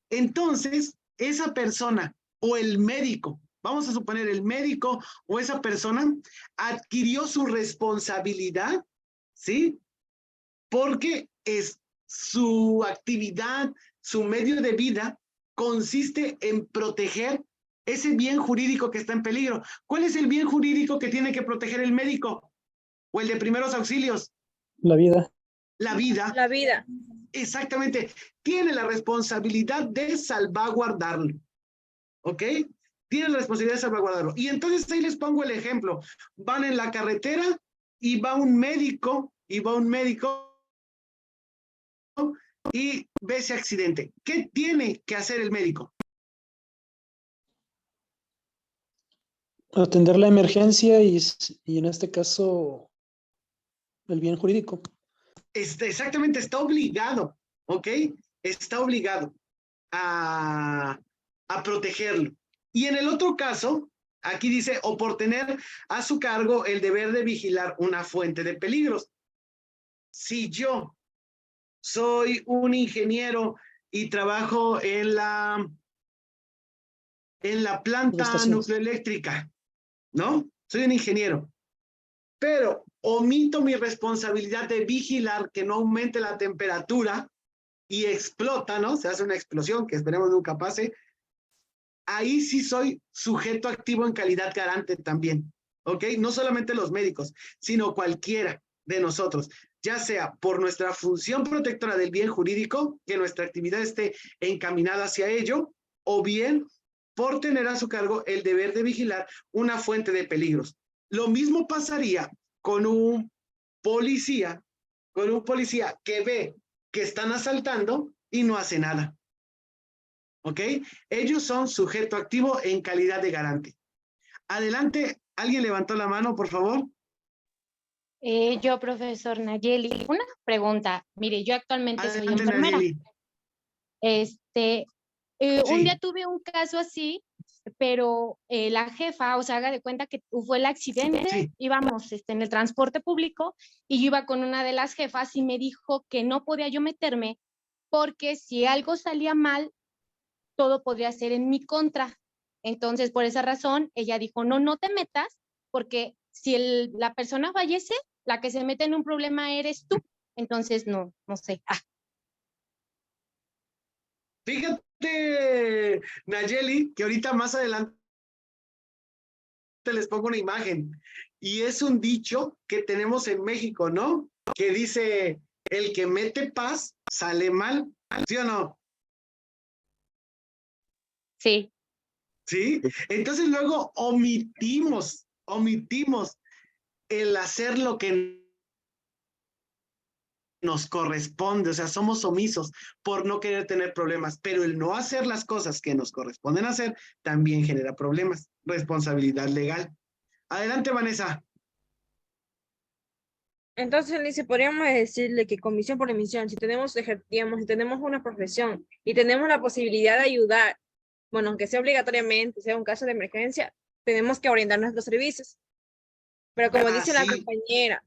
Entonces, esa persona o el médico, vamos a suponer el médico o esa persona adquirió su responsabilidad, ¿sí? Porque es su actividad, su medio de vida consiste en proteger ese bien jurídico que está en peligro. ¿Cuál es el bien jurídico que tiene que proteger el médico o el de primeros auxilios? La vida. La vida. La vida. Exactamente. Tiene la responsabilidad de salvaguardarlo. ¿Ok? Tiene la responsabilidad de salvaguardarlo. Y entonces ahí les pongo el ejemplo. Van en la carretera y va un médico y ve ese accidente. ¿Qué tiene que hacer el médico? Atender la emergencia y en este caso el bien jurídico. Exactamente, está obligado, ¿ok? Está obligado a protegerlo. Y en el otro caso, aquí dice, o por tener a su cargo el deber de vigilar una fuente de peligros. Si yo soy un ingeniero y trabajo en la planta nucleoeléctrica, ¿no? Soy un ingeniero, pero omito mi responsabilidad de vigilar que no aumente la temperatura y explota, ¿no? Se hace una explosión que esperemos nunca pase. Ahí sí soy sujeto activo en calidad garante también, ¿ok? No solamente los médicos, sino cualquiera de nosotros, ya sea por nuestra función protectora del bien jurídico, que nuestra actividad esté encaminada hacia ello, o bien por tener a su cargo el deber de vigilar una fuente de peligros. Lo mismo pasaría con un policía que ve que están asaltando y no hace nada. ¿Ok? Ellos son sujeto activo en calidad de garante. Adelante, ¿alguien levantó la mano, por favor? Yo, profesor Nayeli, una pregunta. Mire, yo actualmente soy Adelante, enfermera. Nayeli. Un día tuve un caso así, pero la jefa, o sea, haga de cuenta que fue el accidente, íbamos en el transporte público y yo iba con una de las jefas y me dijo que no podía yo meterme porque si algo salía mal, todo podría ser en mi contra. Entonces, por esa razón, ella dijo, no te metas, porque si la persona fallece, la que se mete en un problema eres tú. Entonces, no sé. Fíjate, Nayeli, que ahorita más adelante les pongo una imagen. Y es un dicho que tenemos en México, ¿no? Que dice, el que mete paz sale mal, ¿sí o no? Sí. ¿Sí? Entonces luego omitimos el hacer lo que nos corresponde, o sea, somos omisos por no querer tener problemas, pero el no hacer las cosas que nos corresponden hacer también genera problemas, responsabilidad legal. Adelante, Vanessa. Entonces, Lice, podríamos decirle que comisión por emisión, si tenemos, digamos, si tenemos una profesión y tenemos la posibilidad de ayudar, bueno, aunque sea obligatoriamente, sea un caso de emergencia, tenemos que brindar nuestros servicios. Pero como dice la compañera,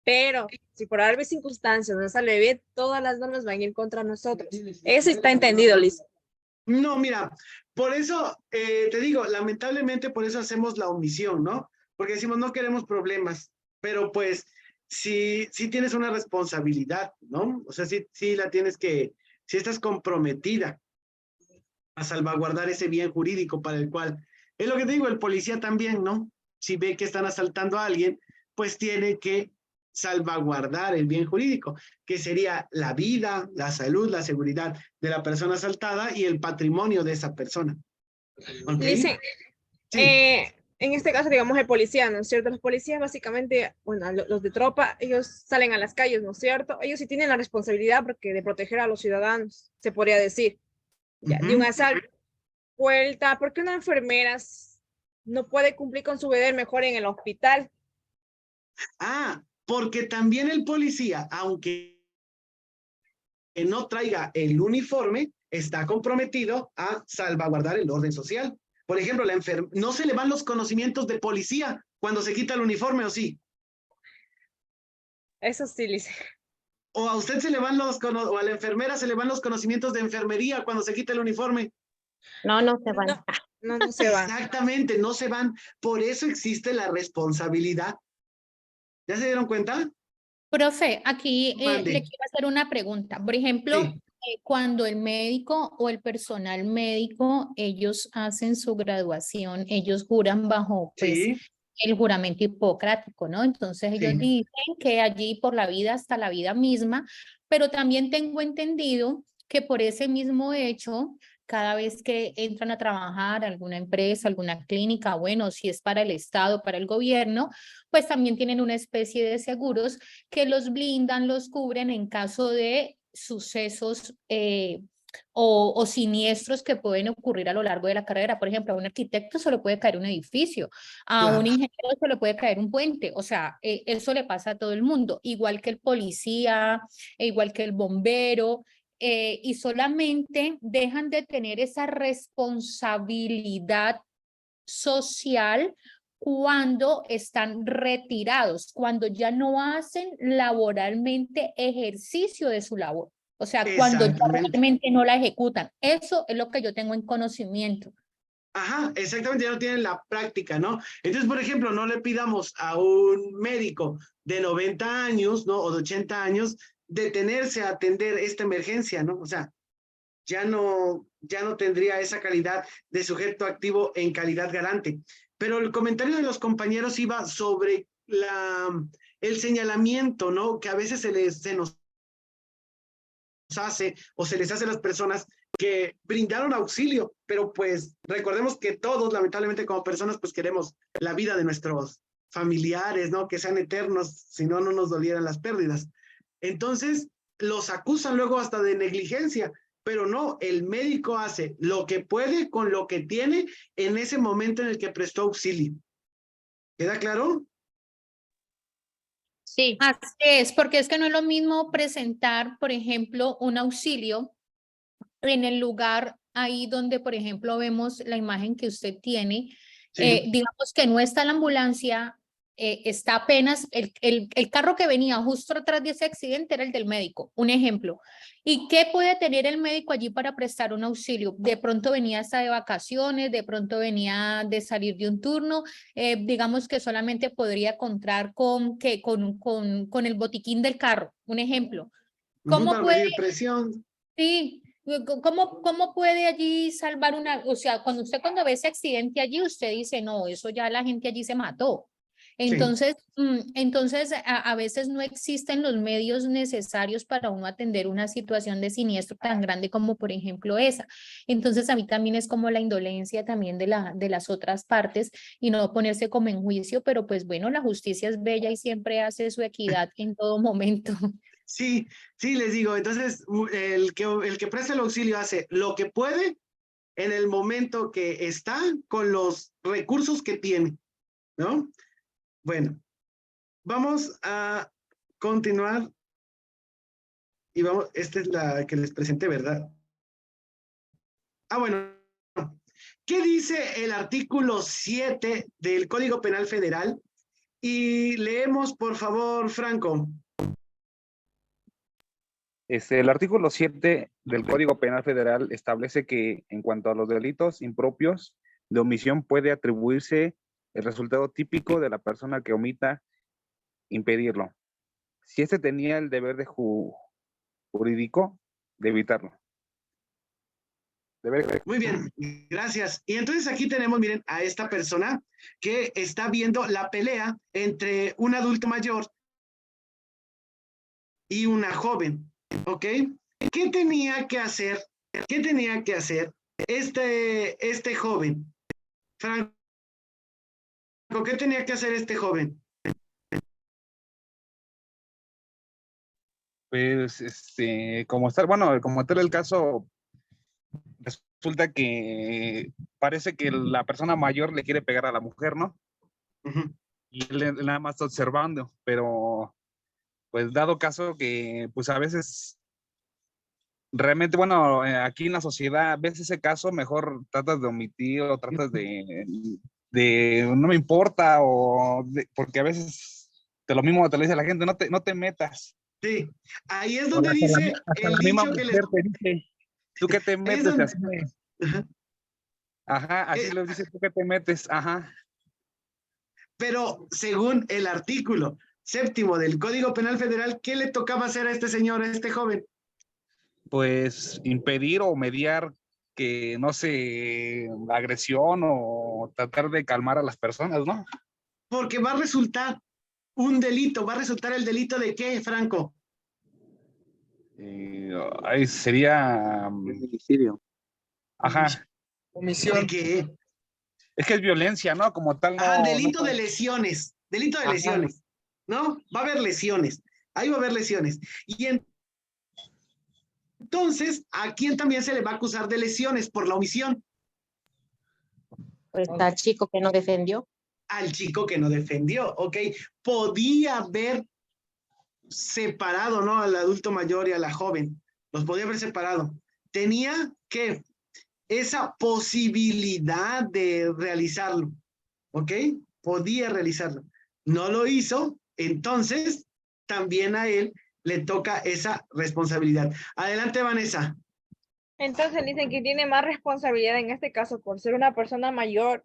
pero si por alguna circunstancia no sale bien, todas las normas van a ir contra nosotros. Eso está entendido, Lice. No, mira, por eso te digo, lamentablemente por eso hacemos la omisión, ¿no? Porque decimos no queremos problemas, pero pues sí tienes una responsabilidad, ¿no? O sea, sí la tienes que, si estás comprometida a salvaguardar ese bien jurídico para el cual, es lo que te digo, el policía también, ¿no? Si ve que están asaltando a alguien, pues tiene que salvaguardar el bien jurídico, que sería la vida, la salud, la seguridad de la persona asaltada y el patrimonio de esa persona. ¿Okay? Lice, sí. En este caso, digamos, el policía, ¿no es cierto? Los policías básicamente, bueno, los de tropa, ellos salen a las calles, ¿no es cierto? Ellos sí tienen la responsabilidad porque de proteger a los ciudadanos, se podría decir, ya, de un asalto. Vuelta, ¿por qué una enfermera no puede cumplir con su deber mejor en el hospital? Ah, porque también el policía, aunque no traiga el uniforme, está comprometido a salvaguardar el orden social. Por ejemplo, no se le van los conocimientos de policía cuando se quita el uniforme, ¿o sí? Eso sí, Lice. O a usted se le van o a la enfermera se le van los conocimientos de enfermería cuando se quita el uniforme. No, no se van. No se van. Exactamente, no se van. Por eso existe la responsabilidad. ¿Ya se dieron cuenta? Profe, aquí le quiero hacer una pregunta. Por ejemplo, cuando el médico o el personal médico, ellos hacen su graduación, ellos juran bajo pues, el juramento hipocrático, ¿no? Entonces ellos dicen que allí por la vida hasta la vida misma, pero también tengo entendido que por ese mismo hecho, cada vez que entran a trabajar alguna empresa, alguna clínica, bueno, si es para el Estado, para el gobierno, pues también tienen una especie de seguros que los blindan, los cubren en caso de sucesos o siniestros que pueden ocurrir a lo largo de la carrera. Por ejemplo, a un arquitecto se le puede caer un edificio, a un ingeniero se le puede caer un puente, o sea, eso le pasa a todo el mundo, igual que el policía, igual que el bombero, y solamente dejan de tener esa responsabilidad social cuando están retirados, cuando ya no hacen laboralmente ejercicio de su labor. O sea, cuando ya realmente no la ejecutan. Eso es lo que yo tengo en conocimiento. Ajá, exactamente, ya no tienen la práctica, ¿no? Entonces, por ejemplo, no le pidamos a un médico de 90 años, ¿no? O de 80 años, detenerse a atender esta emergencia, ¿no? O sea, ya no tendría esa calidad de sujeto activo en calidad garante. Pero el comentario de los compañeros iba sobre el señalamiento, ¿no? Que a veces se nos hace o se les hace a las personas que brindaron auxilio, pero pues recordemos que todos, lamentablemente como personas, pues queremos la vida de nuestros familiares, ¿no? Que sean eternos, si no, no nos dolieran las pérdidas. Entonces, los acusan luego hasta de negligencia, pero no, el médico hace lo que puede con lo que tiene en ese momento en el que prestó auxilio. ¿Queda claro? Sí. Así es, porque es que no es lo mismo presentar, por ejemplo, un auxilio en el lugar ahí donde, por ejemplo, vemos la imagen que usted tiene, digamos que no está la ambulancia, está apenas, el carro que venía justo atrás de ese accidente era el del médico, un ejemplo. ¿Y qué puede tener el médico allí para prestar un auxilio? De pronto venía hasta de vacaciones, de pronto venía de salir de un turno, digamos que solamente podría contar con el botiquín del carro, un ejemplo. ¿Cómo para puede? medir presión. Sí. ¿Cómo puede allí salvar o sea, cuando ve ese accidente allí, usted dice, no, eso ya la gente allí se mató. Entonces, a veces no existen los medios necesarios para uno atender una situación de siniestro tan grande como, por ejemplo, esa. Entonces, a mí también es como la indolencia también de las otras partes y no ponerse como en juicio, pero pues bueno, la justicia es bella y siempre hace su equidad en todo momento. Sí, les digo, entonces el que presta el auxilio hace lo que puede en el momento que está con los recursos que tiene, ¿no? Bueno, vamos a continuar. Y vamos, esta es la que les presenté, ¿verdad? Ah, bueno. ¿Qué dice el artículo 7 del Código Penal Federal? Y leemos, por favor, Franco. El artículo 7 del Código Penal Federal establece que en cuanto a los delitos impropios de omisión puede atribuirse el resultado típico de la persona que omita impedirlo. Si éste tenía el deber de jurídico de evitarlo. Muy bien, gracias. Y entonces aquí tenemos, miren, a esta persona que está viendo la pelea entre un adulto mayor y una joven, ¿ok? ¿Qué tenía que hacer? ¿Qué tenía que hacer este joven? Franco, ¿qué tenía que hacer este joven? Pues, como tal el caso, resulta que parece que la persona mayor le quiere pegar a la mujer, ¿no? Y él nada más está observando, pero pues dado caso que pues a veces realmente, bueno, aquí en la sociedad ves ese caso, mejor tratas de omitir o tratas de no me importa porque a veces lo mismo te lo dice la gente, no te metas. Sí, ahí es donde dice hasta la misma mujer te dice, ¿tú qué te metes? Ajá, así les dice, ¿tú qué te metes? Ajá. Pero según el artículo 7 del Código Penal Federal, ¿qué le tocaba hacer a este señor, a este joven? Pues impedir o mediar que, no sé, la agresión o tratar de calmar a las personas, ¿no? Porque va a resultar un delito, va a resultar el delito de ¿qué, Franco? Sería... Homicidio. Ajá. ¿De qué? Es que es violencia, ¿no? Como tal, no... Ajá, delito de lesiones, delito de Ajá. lesiones, ¿no? Va a haber lesiones, ahí va a haber lesiones. Y entonces, ¿a quién también se le va a acusar de lesiones por la omisión? Pues al chico que no defendió. Al chico que no defendió, ¿ok? Podía haber separado, ¿no? Al adulto mayor y a la joven, los podía haber separado. Tenía que esa posibilidad de realizarlo, ¿ok? Podía realizarlo. No lo hizo, entonces también a él le toca esa responsabilidad. Adelante, Vanessa. Entonces dicen que tiene más responsabilidad en este caso por ser una persona mayor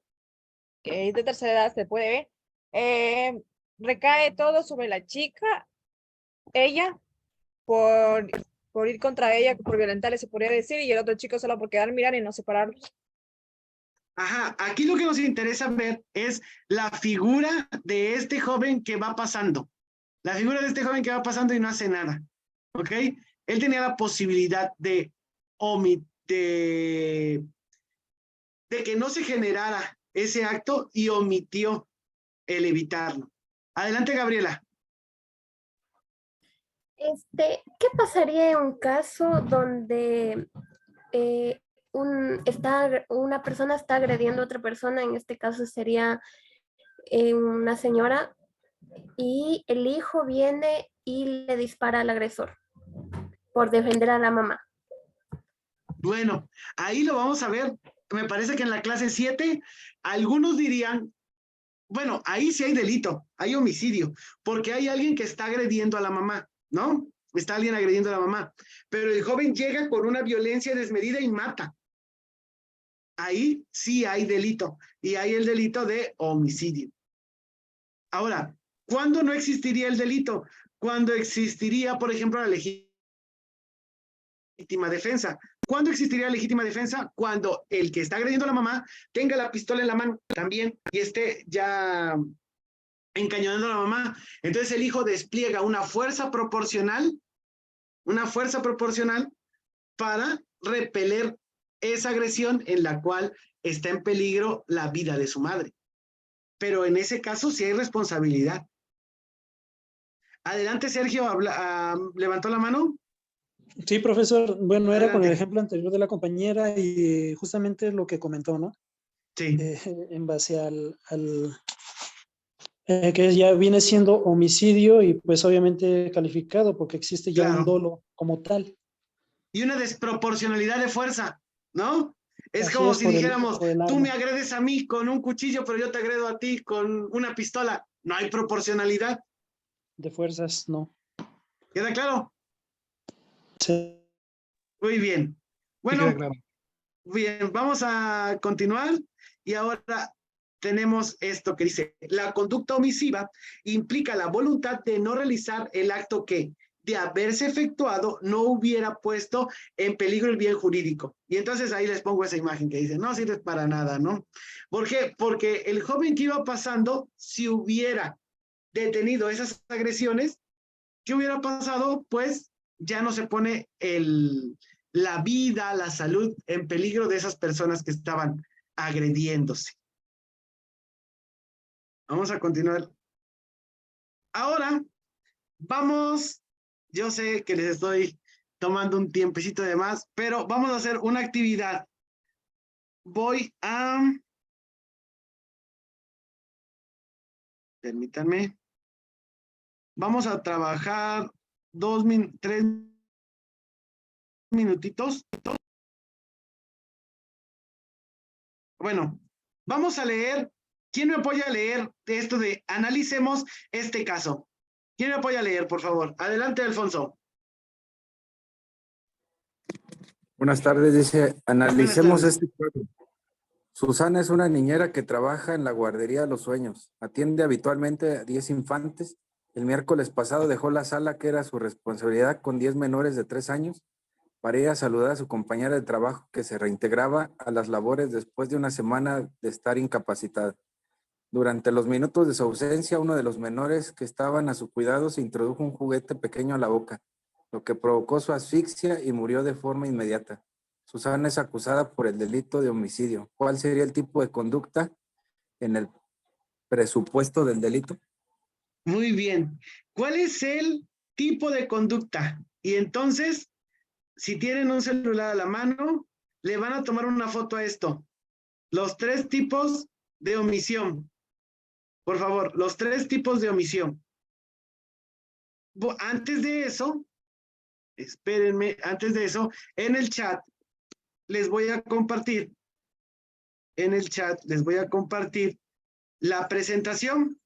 que es de tercera edad, se puede ver. Recae todo sobre la chica, ella, por ir contra ella, por violentarle, se podría decir, y el otro chico solo por quedar mirar y no separarlos. Ajá, aquí lo que nos interesa ver es la figura de este joven que va pasando. La figura de este joven que va pasando y no hace nada. ¿Ok? Él tenía la posibilidad de que no se generara ese acto y omitió el evitarlo. Adelante, Gabriela. ¿Qué pasaría en un caso donde una persona está agrediendo a otra persona? En este caso sería una señora, y el hijo viene y le dispara al agresor por defender a la mamá. Bueno, ahí lo vamos a ver. Me parece que en la clase 7, algunos dirían, bueno, ahí sí hay delito, hay homicidio, porque hay alguien que está agrediendo a la mamá, ¿no? Está alguien agrediendo a la mamá, pero el joven llega con una violencia desmedida y mata. Ahí sí hay delito, y hay el delito de homicidio. Ahora, ¿cuándo no existiría el delito? Cuando existiría, por ejemplo, la legítima defensa. ¿Cuándo existiría legítima defensa? Cuando el que está agrediendo a la mamá tenga la pistola en la mano también y esté ya encañonando a la mamá. Entonces el hijo despliega una fuerza proporcional para repeler esa agresión en la cual está en peligro la vida de su madre. Pero en ese caso sí hay responsabilidad. Adelante, Sergio, levantó la mano. Sí, profesor. Bueno, era con el Adelante. ejemplo anterior de la compañera y justamente lo que comentó, ¿no? Sí. En base que ya viene siendo homicidio y pues obviamente calificado porque existe ya un dolo como tal. Y una desproporcionalidad de fuerza, ¿no? Es Así como es, si por dijéramos, el tú arma. me agredes a mí con un cuchillo, pero yo te agredo a ti con una pistola. No hay proporcionalidad. De fuerzas, no. ¿Queda claro? Sí. Muy bien. Sí, queda Bueno, claro. bien, vamos a continuar y ahora tenemos esto que dice, la conducta omisiva implica la voluntad de no realizar el acto que, de haberse efectuado, no hubiera puesto en peligro el bien jurídico. Y entonces ahí les pongo esa imagen que dice, no sirve para nada, ¿no? ¿Por qué? Porque el joven que iba pasando, si hubiera detenido esas agresiones, ¿qué hubiera pasado? Pues ya no se pone la vida, la salud en peligro de esas personas que estaban agrediéndose. Vamos a continuar. Ahora vamos, yo sé que les estoy tomando un tiempecito de más, pero vamos a hacer una actividad. Voy a, permítanme, vamos a trabajar 3 minutitos. Bueno, vamos a leer. ¿Quién me apoya a leer esto de analicemos este caso? ¿Quién me apoya a leer, por favor? Adelante, Alfonso. Buenas tardes, dice, Buenas analicemos tardes. este caso. Susana es una niñera que trabaja en la guardería Los Sueños. Atiende habitualmente a 10 infantes. El miércoles pasado dejó la sala que era su responsabilidad con 10 menores de 3 años para ir a saludar a su compañera de trabajo que se reintegraba a las labores después de una semana de estar incapacitada. Durante los minutos de su ausencia, uno de los menores que estaban a su cuidado se introdujo un juguete pequeño a la boca, lo que provocó su asfixia y murió de forma inmediata. Susana es acusada por el delito de homicidio. ¿Cuál sería el tipo de conducta en el presupuesto del delito? Muy bien. ¿Cuál es el tipo de conducta? Y entonces, si tienen un celular a la mano, le van a tomar una foto a esto. Los 3 tipos de omisión. Por favor, los 3 tipos de omisión. Antes de eso, espérenme, antes de eso, en el chat les voy a compartir, la presentación.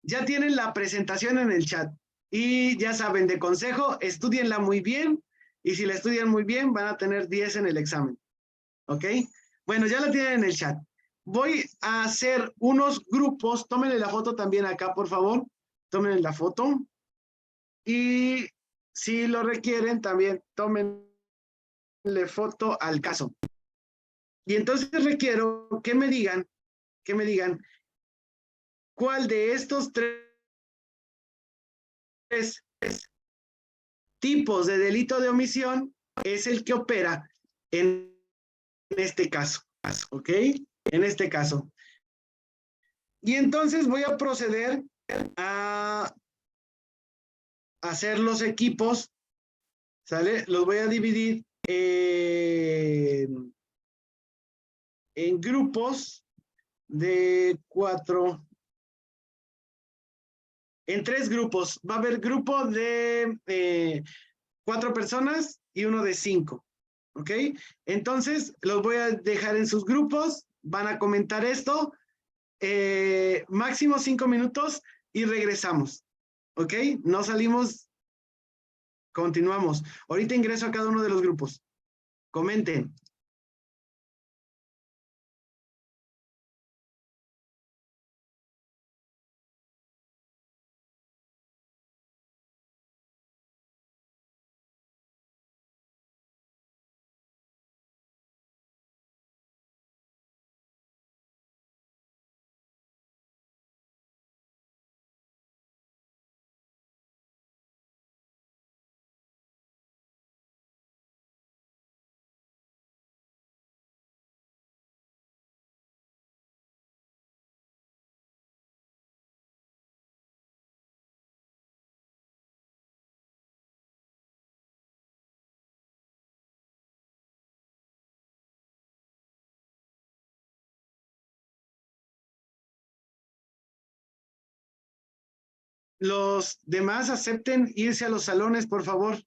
Ya tienen la presentación en el chat y ya saben, de consejo, estudienla muy bien y si la estudian muy bien van a tener 10 en el examen. ¿Ok? Bueno, ya la tienen en el chat. Voy a hacer unos grupos, tómenle la foto también acá, por favor. Tómenle la foto. Y si lo requieren, también tómenle foto al caso. Y entonces requiero que me digan, cuál de estos 3 tipos de delito de omisión es el que opera en este caso. ¿Ok? En este caso. Y entonces voy a proceder a hacer los equipos, ¿sale? Los voy a dividir en grupos de 4, en 3 grupos. Va a haber grupo de 4 personas y uno de 5, ¿ok? Entonces, los voy a dejar en sus grupos, van a comentar esto, máximo 5 minutos y regresamos, ¿ok? No salimos, continuamos. Ahorita ingreso a cada uno de los grupos. Comenten. los demás acepten irse a los salones, por favor.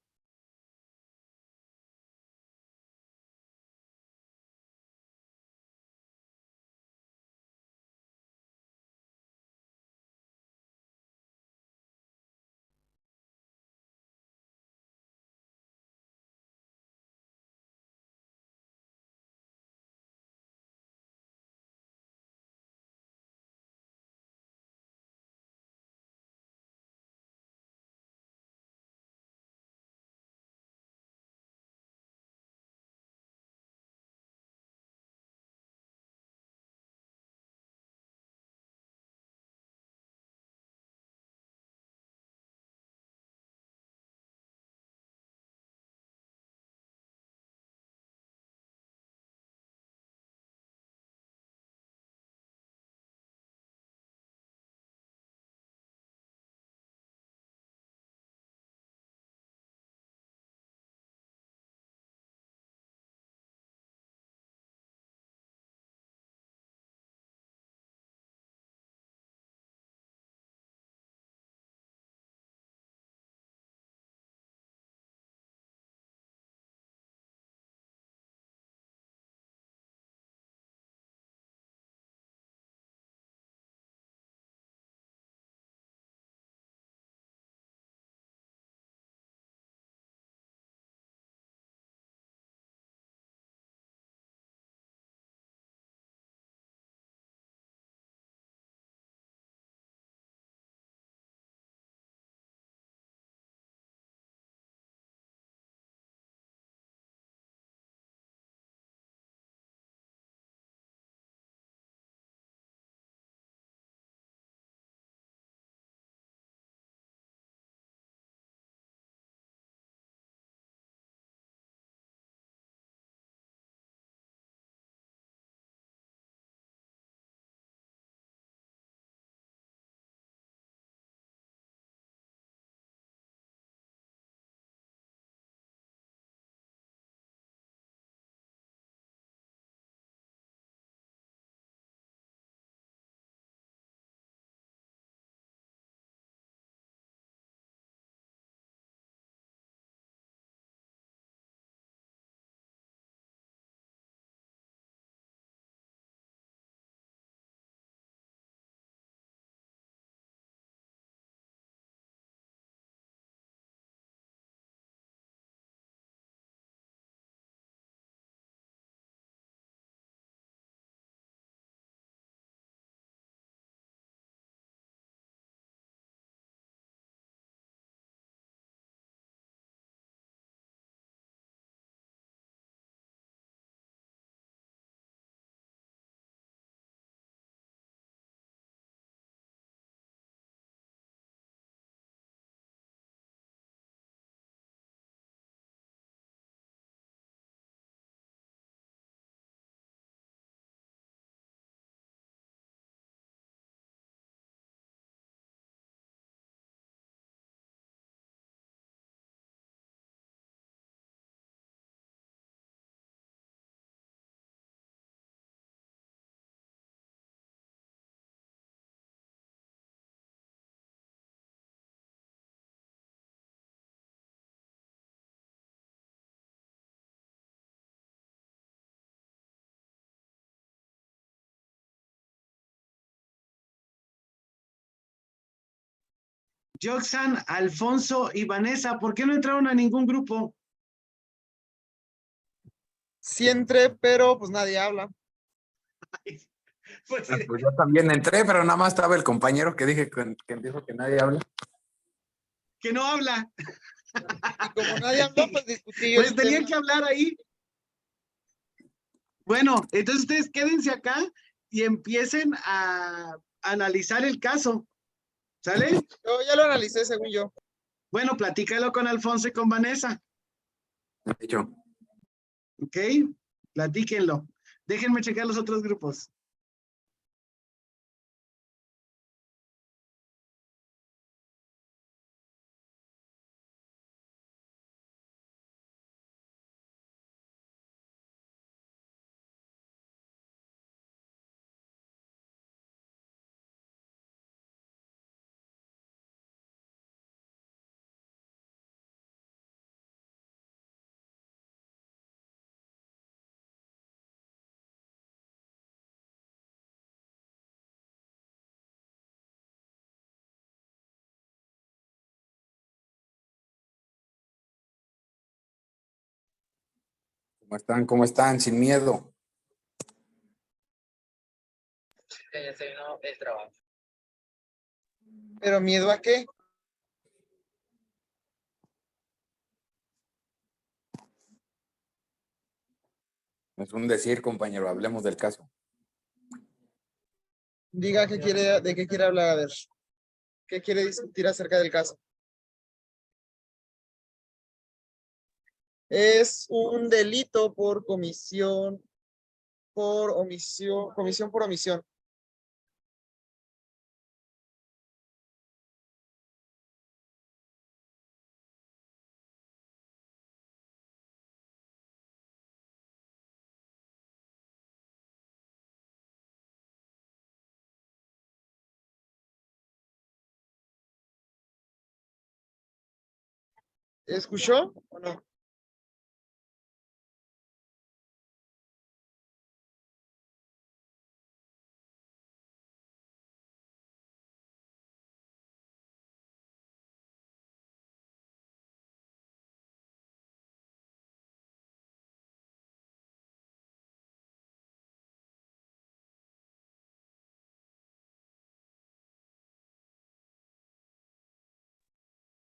Joxan, Alfonso y Vanessa, ¿por qué no entraron a ningún grupo? Sí entré, pero pues nadie habla. Pues, Pues yo también entré, pero nada más estaba el compañero que dijo que nadie habla. que no habla. Y como nadie habló, pues discutí yo. Pues tenían que hablar ahí. Bueno, entonces ustedes quédense acá y empiecen a analizar el caso. ¿Sale? Yo ya lo analicé según yo. Bueno, platícalo con Alfonso y con Vanessa. Dicho. ¿Ok? Platíquenlo. Déjenme checar los otros grupos. ¿Cómo están? ¿Cómo están? Sin miedo. Ya se vino el trabajo. ¿Pero miedo a qué? Es un decir, compañero, hablemos del caso. Diga de qué quiere hablar, a ver. ¿Qué quiere discutir acerca del caso? Es un delito por comisión por omisión. ¿Escuchó o no?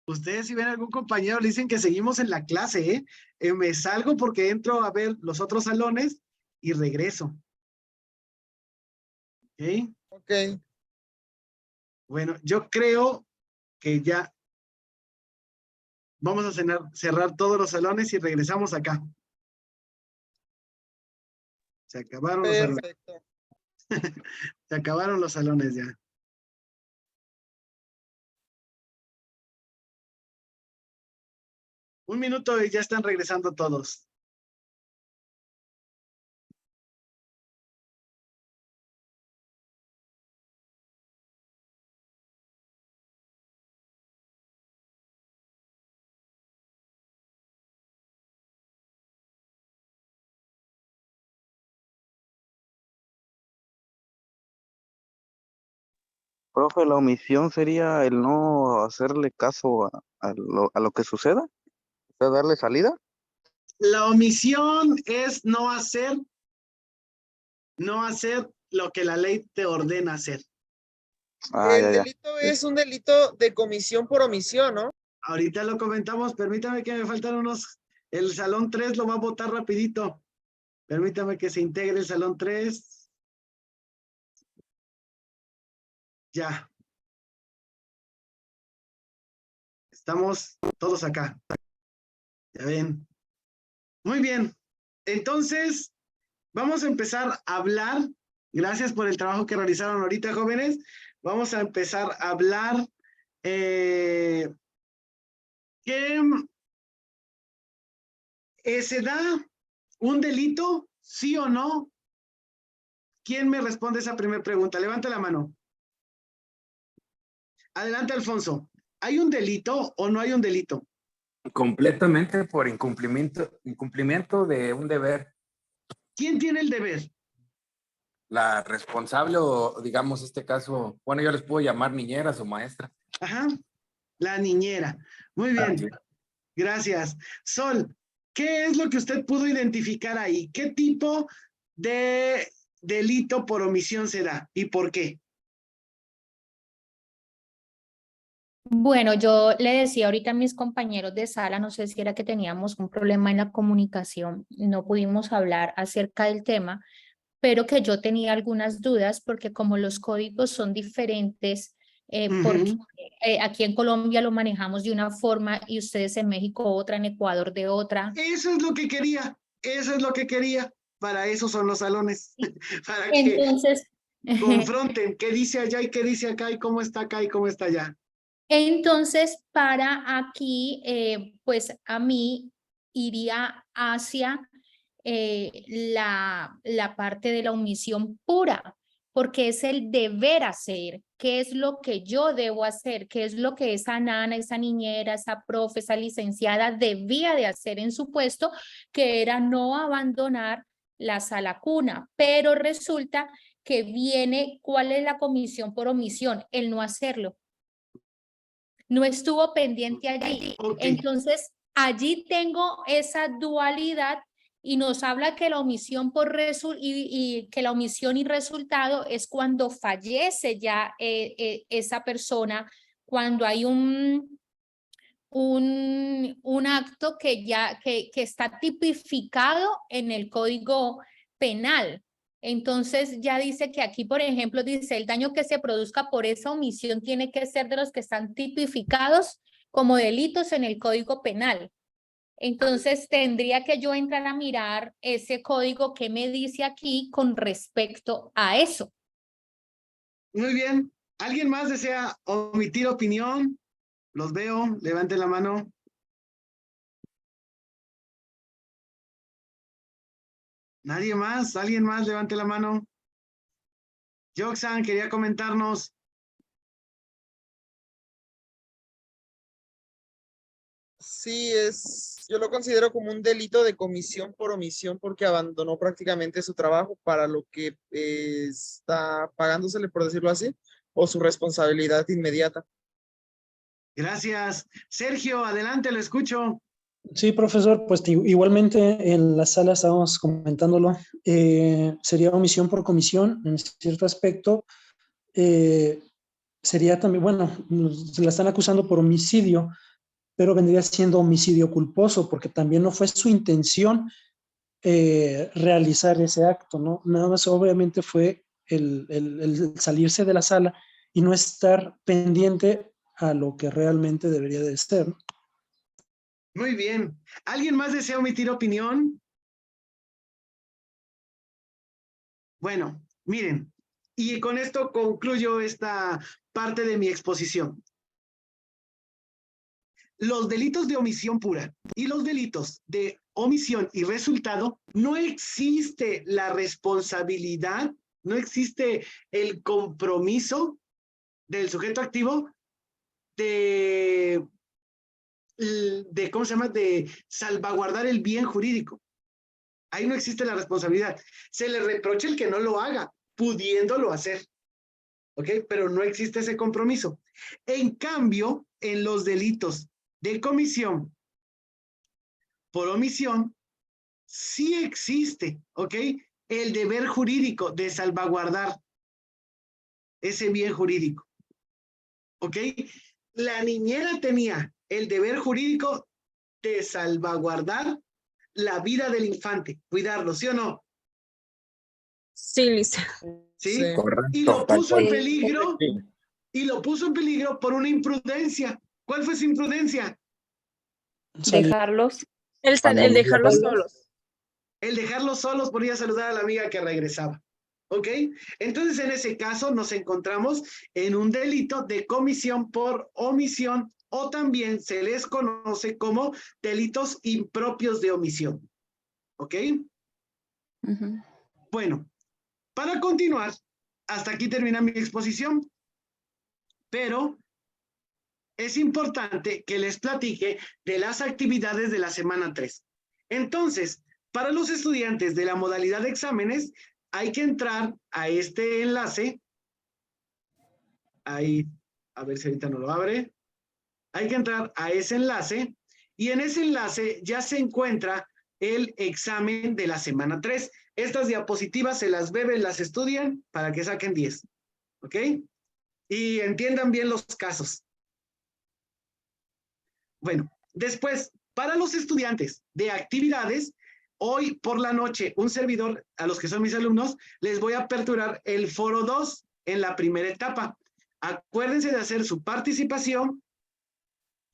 Ustedes si ven algún compañero le dicen que seguimos en la clase, ¿eh? Me salgo porque entro a ver los otros salones y regreso. ¿Ok? Ok. Bueno, yo creo que ya vamos a cerrar todos los salones y regresamos acá. Se acabaron los salones. Perfecto. Se acabaron los salones ya. Un minuto y ya están regresando todos. Profe, la omisión sería el no hacerle caso a lo que suceda, o sea, darle salida. La omisión es no hacer lo que la ley te ordena hacer. Ah, El ya, ya. delito es un delito de comisión por omisión, ¿no? Ahorita lo comentamos, permítame que me faltan unos, el salón 3 lo va a votar rapidito. Permítame que se integre el salón 3. Ya. Estamos todos acá. Ya ven. Muy bien. Entonces, vamos a empezar a hablar. Gracias por el trabajo que realizaron ahorita, jóvenes. Vamos a empezar a hablar que se da un delito, ¿sí o no? ¿Quién me responde esa primera pregunta? Levanta la mano. Adelante, Alfonso. ¿Hay un delito o no hay un delito? Completamente por incumplimiento de un deber. ¿Quién tiene el deber? La responsable o, digamos, este caso, bueno, yo les puedo llamar niñeras o maestras. Ajá, la niñera. Muy bien, gracias. Sol, ¿qué es lo que usted pudo identificar ahí? ¿Qué tipo de delito por omisión se da y por qué? Bueno, yo le decía ahorita a mis compañeros de sala, no sé si era que teníamos un problema en la comunicación, no pudimos hablar acerca del tema, pero que yo tenía algunas dudas porque como los códigos son diferentes, porque aquí en Colombia lo manejamos de una forma y ustedes en México otra, en Ecuador de otra. Eso es lo que quería, eso es lo que quería. Para eso son los salones, para Entonces, que confronten qué dice allá y qué dice acá y cómo está acá y cómo está allá. Entonces, para aquí, pues a mí iría hacia la parte de la omisión pura, porque es el deber hacer, qué es lo que yo debo hacer, qué es lo que esa nana, esa niñera, esa profe, esa licenciada debía de hacer en su puesto, que era no abandonar la sala cuna, pero resulta que viene, ¿cuál es la comisión por omisión? El no hacerlo. No estuvo pendiente allí. Entonces, allí tengo esa dualidad y nos habla que la omisión y que la omisión y resultado es cuando fallece ya esa persona, cuando hay un acto que está tipificado en el Código Penal. Entonces ya dice que aquí, por ejemplo, dice el daño que se produzca por esa omisión tiene que ser de los que están tipificados como delitos en el Código Penal. Entonces tendría que yo entrar a mirar ese código que me dice aquí con respecto a eso. Muy bien. ¿Alguien más desea omitir opinión? Los veo. Levanten la mano. ¿Nadie más? ¿Alguien más? Levante la mano. Joxan quería comentarnos. Sí, yo lo considero como un delito de comisión por omisión porque abandonó prácticamente su trabajo para lo que está pagándosele, por decirlo así, o su responsabilidad inmediata. Gracias. Sergio, adelante, lo escucho. Sí, profesor, pues igualmente en la sala estábamos comentándolo. Sería omisión por comisión en cierto aspecto. Sería también, bueno, se la están acusando por homicidio, pero vendría siendo homicidio culposo, porque también no fue su intención realizar ese acto, ¿no? Nada más obviamente fue el salirse de la sala y no estar pendiente a lo que realmente debería de ser, ¿no? Muy bien. ¿Alguien más desea omitir opinión? Bueno, miren, y con esto concluyo esta parte de mi exposición. Los delitos de omisión pura y los delitos de omisión y resultado, no existe la responsabilidad, no existe el compromiso del sujeto activo de ¿cómo se llama? De salvaguardar el bien jurídico. Ahí no existe la responsabilidad. Se le reprocha el que no lo haga, pudiéndolo hacer. ¿Ok? Pero no existe ese compromiso. En cambio, en los delitos de comisión por omisión, sí existe, ¿ok? El deber jurídico de salvaguardar ese bien jurídico. ¿Ok? La niñera tenía el deber jurídico de salvaguardar la vida del infante, cuidarlo, ¿sí o no? Sí, Lisa. ¿Sí? Sí. Correcto. Y lo puso en peligro, por una imprudencia. ¿Cuál fue su imprudencia? Dejarlos. El dejarlos solos. El dejarlos solos por ir a saludar a la amiga que regresaba. ¿Ok? Entonces, en ese caso, nos encontramos en un delito de comisión por omisión, o también se les conoce como delitos impropios de omisión. ¿Ok? Bueno, para continuar, hasta aquí termina mi exposición, pero es importante que les platique de las actividades de la semana 3. Entonces, para los estudiantes de la modalidad de exámenes, hay que entrar a este enlace. Ahí, a ver si ahorita no lo abre. Hay que entrar a ese enlace y en ese enlace ya se encuentra el examen de la semana 3. Estas diapositivas se las beben, las estudian para que saquen 10. ¿Ok? Y entiendan bien los casos. Bueno, después, para los estudiantes de actividades, hoy por la noche, un servidor, a los que son mis alumnos, les voy a aperturar el foro 2 en la primera etapa. Acuérdense de hacer su participación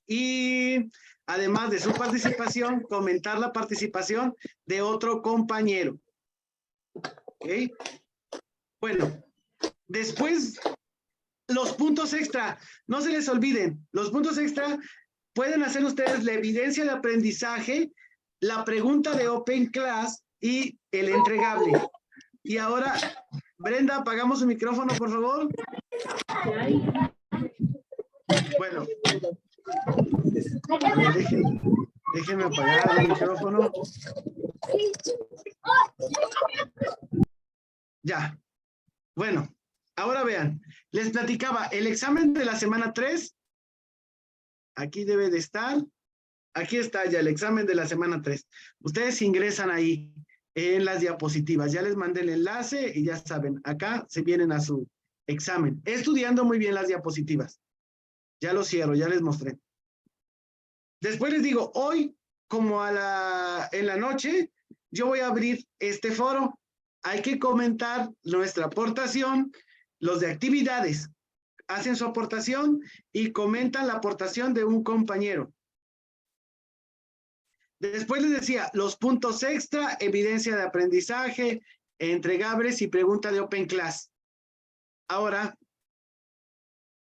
y además de su participación, comentar la participación de otro compañero. ¿Ok? Bueno, después, los puntos extra, no se les olviden, los puntos extra pueden hacer ustedes la evidencia de aprendizaje, la pregunta de Open Class y el entregable. Y ahora, Brenda, apagamos su micrófono, por favor. Bueno. Déjenme apagar el micrófono. Ya. Bueno, ahora vean. Les platicaba, el examen de la semana 3, aquí debe de estar. Aquí está ya el examen de la semana 3. Ustedes ingresan ahí en las diapositivas. Ya les mandé el enlace y ya saben, acá se vienen a su examen. Estudiando muy bien las diapositivas. Ya lo cierro, ya les mostré. Después les digo, hoy, como en la noche, yo voy a abrir este foro. Hay que comentar nuestra aportación, los de actividades. Hacen su aportación y comentan la aportación de un compañero. Después les decía, los puntos extra, evidencia de aprendizaje, entregables y pregunta de Open Class. Ahora,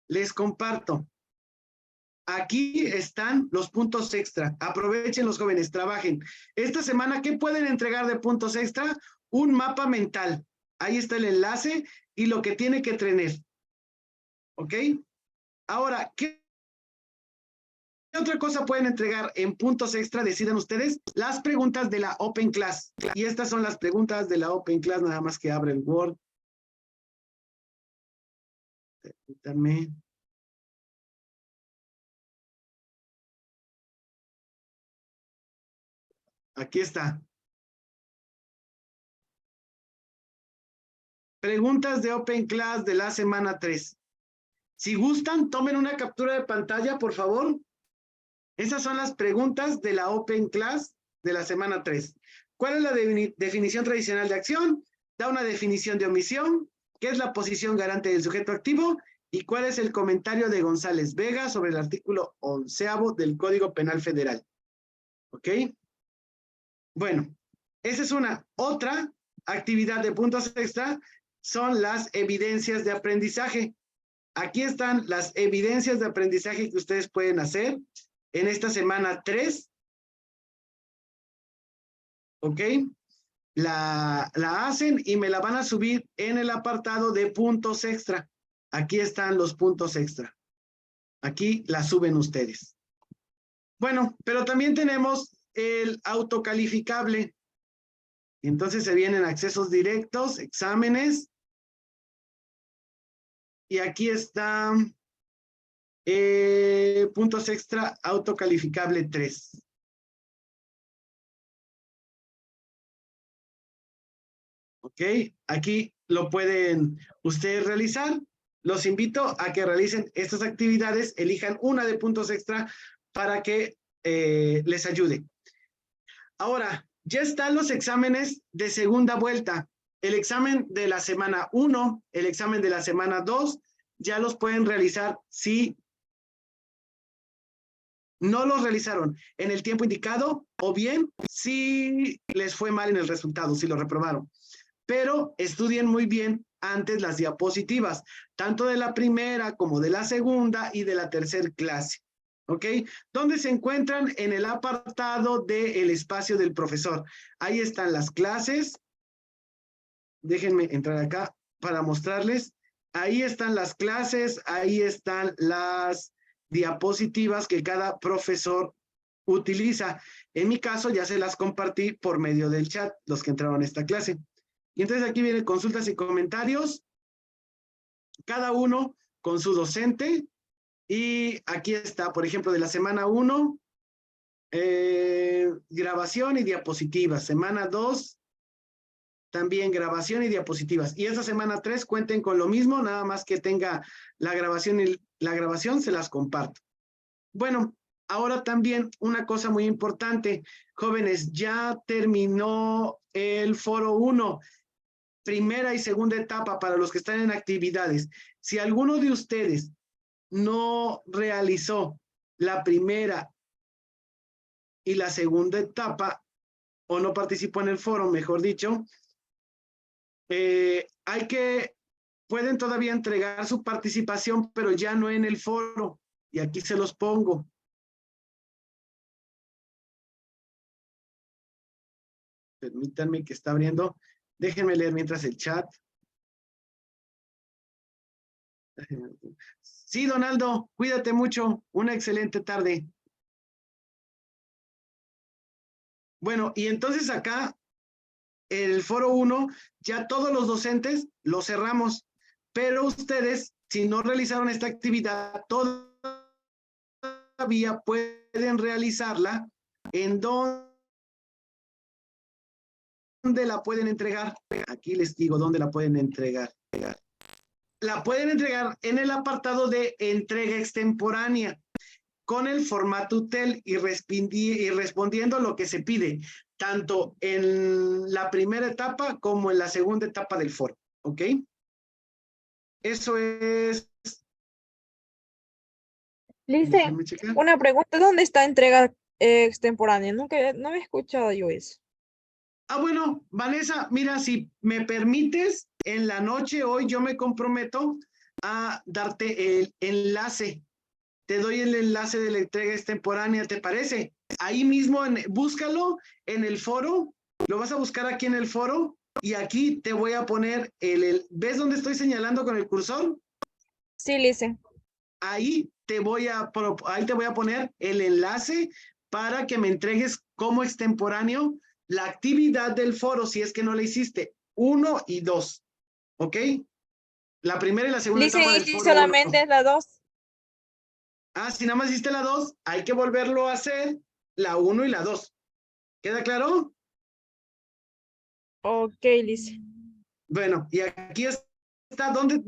les comparto. Aquí están los puntos extra. Aprovechen los jóvenes, trabajen. Esta semana, ¿qué pueden entregar de puntos extra? Un mapa mental. Ahí está el enlace y lo que tiene que tener. ¿Ok? Ahora, ¿qué otra cosa pueden entregar en puntos extra? Decidan ustedes. Las preguntas de la Open Class. Y estas son las preguntas de la Open Class, nada más que abre el Word. Permítanme. Aquí está. Preguntas de Open Class de la semana 3. Si gustan, tomen una captura de pantalla, por favor. Esas son las preguntas de la Open Class de la semana 3. ¿Cuál es la definición tradicional de acción? Da una definición de omisión. ¿Qué es la posición garante del sujeto activo? ¿Y cuál es el comentario de González Vega sobre el artículo 11º del Código Penal Federal? ¿Ok? Bueno, esa es una. Otra actividad de puntos extra son las evidencias de aprendizaje. Aquí están las evidencias de aprendizaje que ustedes pueden hacer en esta semana 3. ¿Ok? La hacen y me la van a subir en el apartado de puntos extra. Aquí están los puntos extra. Aquí la suben ustedes. Bueno, pero también tenemos el autocalificable. Entonces se vienen accesos directos, exámenes. Y aquí está puntos extra autocalificable 3. Ok, aquí lo pueden ustedes realizar. Los invito a que realicen estas actividades, elijan una de puntos extra para que les ayude. Ahora, ya están los exámenes de segunda vuelta. El examen de la semana 1, el examen de la semana 2, ya los pueden realizar si no los realizaron en el tiempo indicado o bien si les fue mal en el resultado, si lo reprobaron. Pero estudien muy bien antes las diapositivas, tanto de la primera como de la segunda y de la tercera clase. ¿Ok? ¿Dónde se encuentran? En el apartado del espacio del profesor. Ahí están las clases. Déjenme entrar acá para mostrarles. Ahí están las clases, ahí están las diapositivas que cada profesor utiliza. En mi caso ya se las compartí por medio del chat, los que entraron a esta clase. Y entonces aquí vienen consultas y comentarios, cada uno con su docente. Y aquí está, por ejemplo, de la semana 1, grabación y diapositivas. Semana 2, también grabación y diapositivas. Y esa semana 3 cuenten con lo mismo, nada más que tenga la grabación y la grabación se las comparto. Bueno, ahora también una cosa muy importante. Jóvenes, ya terminó el foro 1. Primera y segunda etapa para los que están en actividades. Si alguno de ustedes no realizó la primera y la segunda etapa, o no participó en el foro, mejor dicho, pueden todavía entregar su participación, pero ya no en el foro. Y aquí se los pongo. Permítanme que está abriendo. Déjenme leer mientras el chat. Sí, Donaldo, cuídate mucho. Una excelente tarde. Bueno, y entonces acá, el foro 1, ya todos los docentes lo cerramos, pero ustedes, si no realizaron esta actividad, todavía pueden realizarla, ¿en dónde la pueden entregar? Aquí les digo dónde la pueden entregar. La pueden entregar en el apartado de entrega extemporánea, con el formato UTEL y respondiendo a lo que se pide, tanto en la primera etapa como en la segunda etapa del foro, ¿ok? Eso es... Lice, una pregunta, ¿dónde está entrega extemporánea? Nunca, no me he escuchado yo eso. Ah, bueno, Vanessa, mira, si me permites, en la noche hoy yo me comprometo a darte el enlace. Te doy el enlace de la entrega extemporánea, ¿te parece? Ahí mismo, búscalo en el foro, lo vas a buscar aquí en el foro y aquí te voy a poner ¿ves dónde estoy señalando con el cursor? Sí, Lice. Ahí te voy a poner el enlace para que me entregues como extemporáneo la actividad del foro, si es que no la hiciste, 1 y 2, ¿ok? La primera y la segunda Lice, etapa y del si foro solamente 1. es la 2. Ah, si nada más hiciste la 2, hay que volverlo a hacer la 1 y la 2. ¿Queda claro? Ok, Lice. Bueno, y aquí está, ¿dónde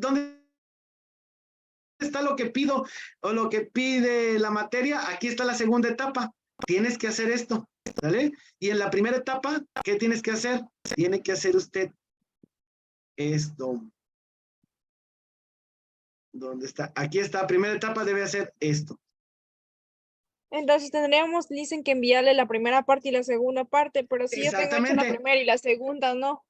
está lo que pido o lo que pide la materia? Aquí está la segunda etapa. Tienes que hacer esto, ¿vale? Y en la primera etapa, ¿qué tienes que hacer? Tiene que hacer usted esto. ¿Dónde está? Aquí está, primera etapa debe hacer esto. Entonces tendríamos, dicen que enviarle la primera parte y la segunda parte, pero si yo tengo hecho la primera y la segunda, no.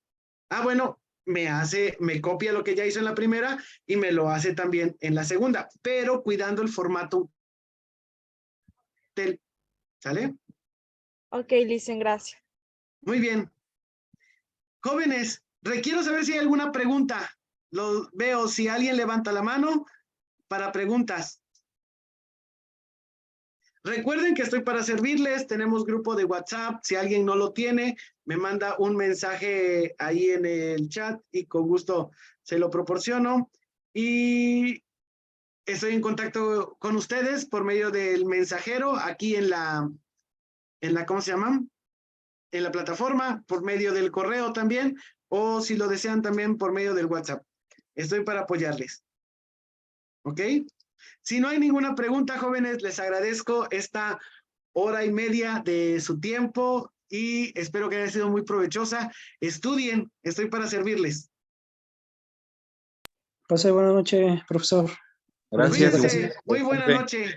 Ah, bueno, me copia lo que ya hizo en la primera y me lo hace también en la segunda, pero cuidando el formato del, ¿sale? Ok, Licen, gracias. Muy bien. Jóvenes, requiero saber si hay alguna pregunta. Lo veo, si alguien levanta la mano para preguntas. Recuerden que estoy para servirles, tenemos grupo de WhatsApp, si alguien no lo tiene, me manda un mensaje ahí en el chat y con gusto se lo proporciono. Y estoy en contacto con ustedes por medio del mensajero aquí en la ¿cómo se llama? En la plataforma, por medio del correo también, o si lo desean también por medio del WhatsApp. Estoy para apoyarles. ¿Ok? Si no hay ninguna pregunta, jóvenes, les agradezco esta hora y media de su tiempo y espero que haya sido muy provechosa. Estudien, estoy para servirles. Pase buena noche, profesor. Gracias. Cuídense, muy buena noche.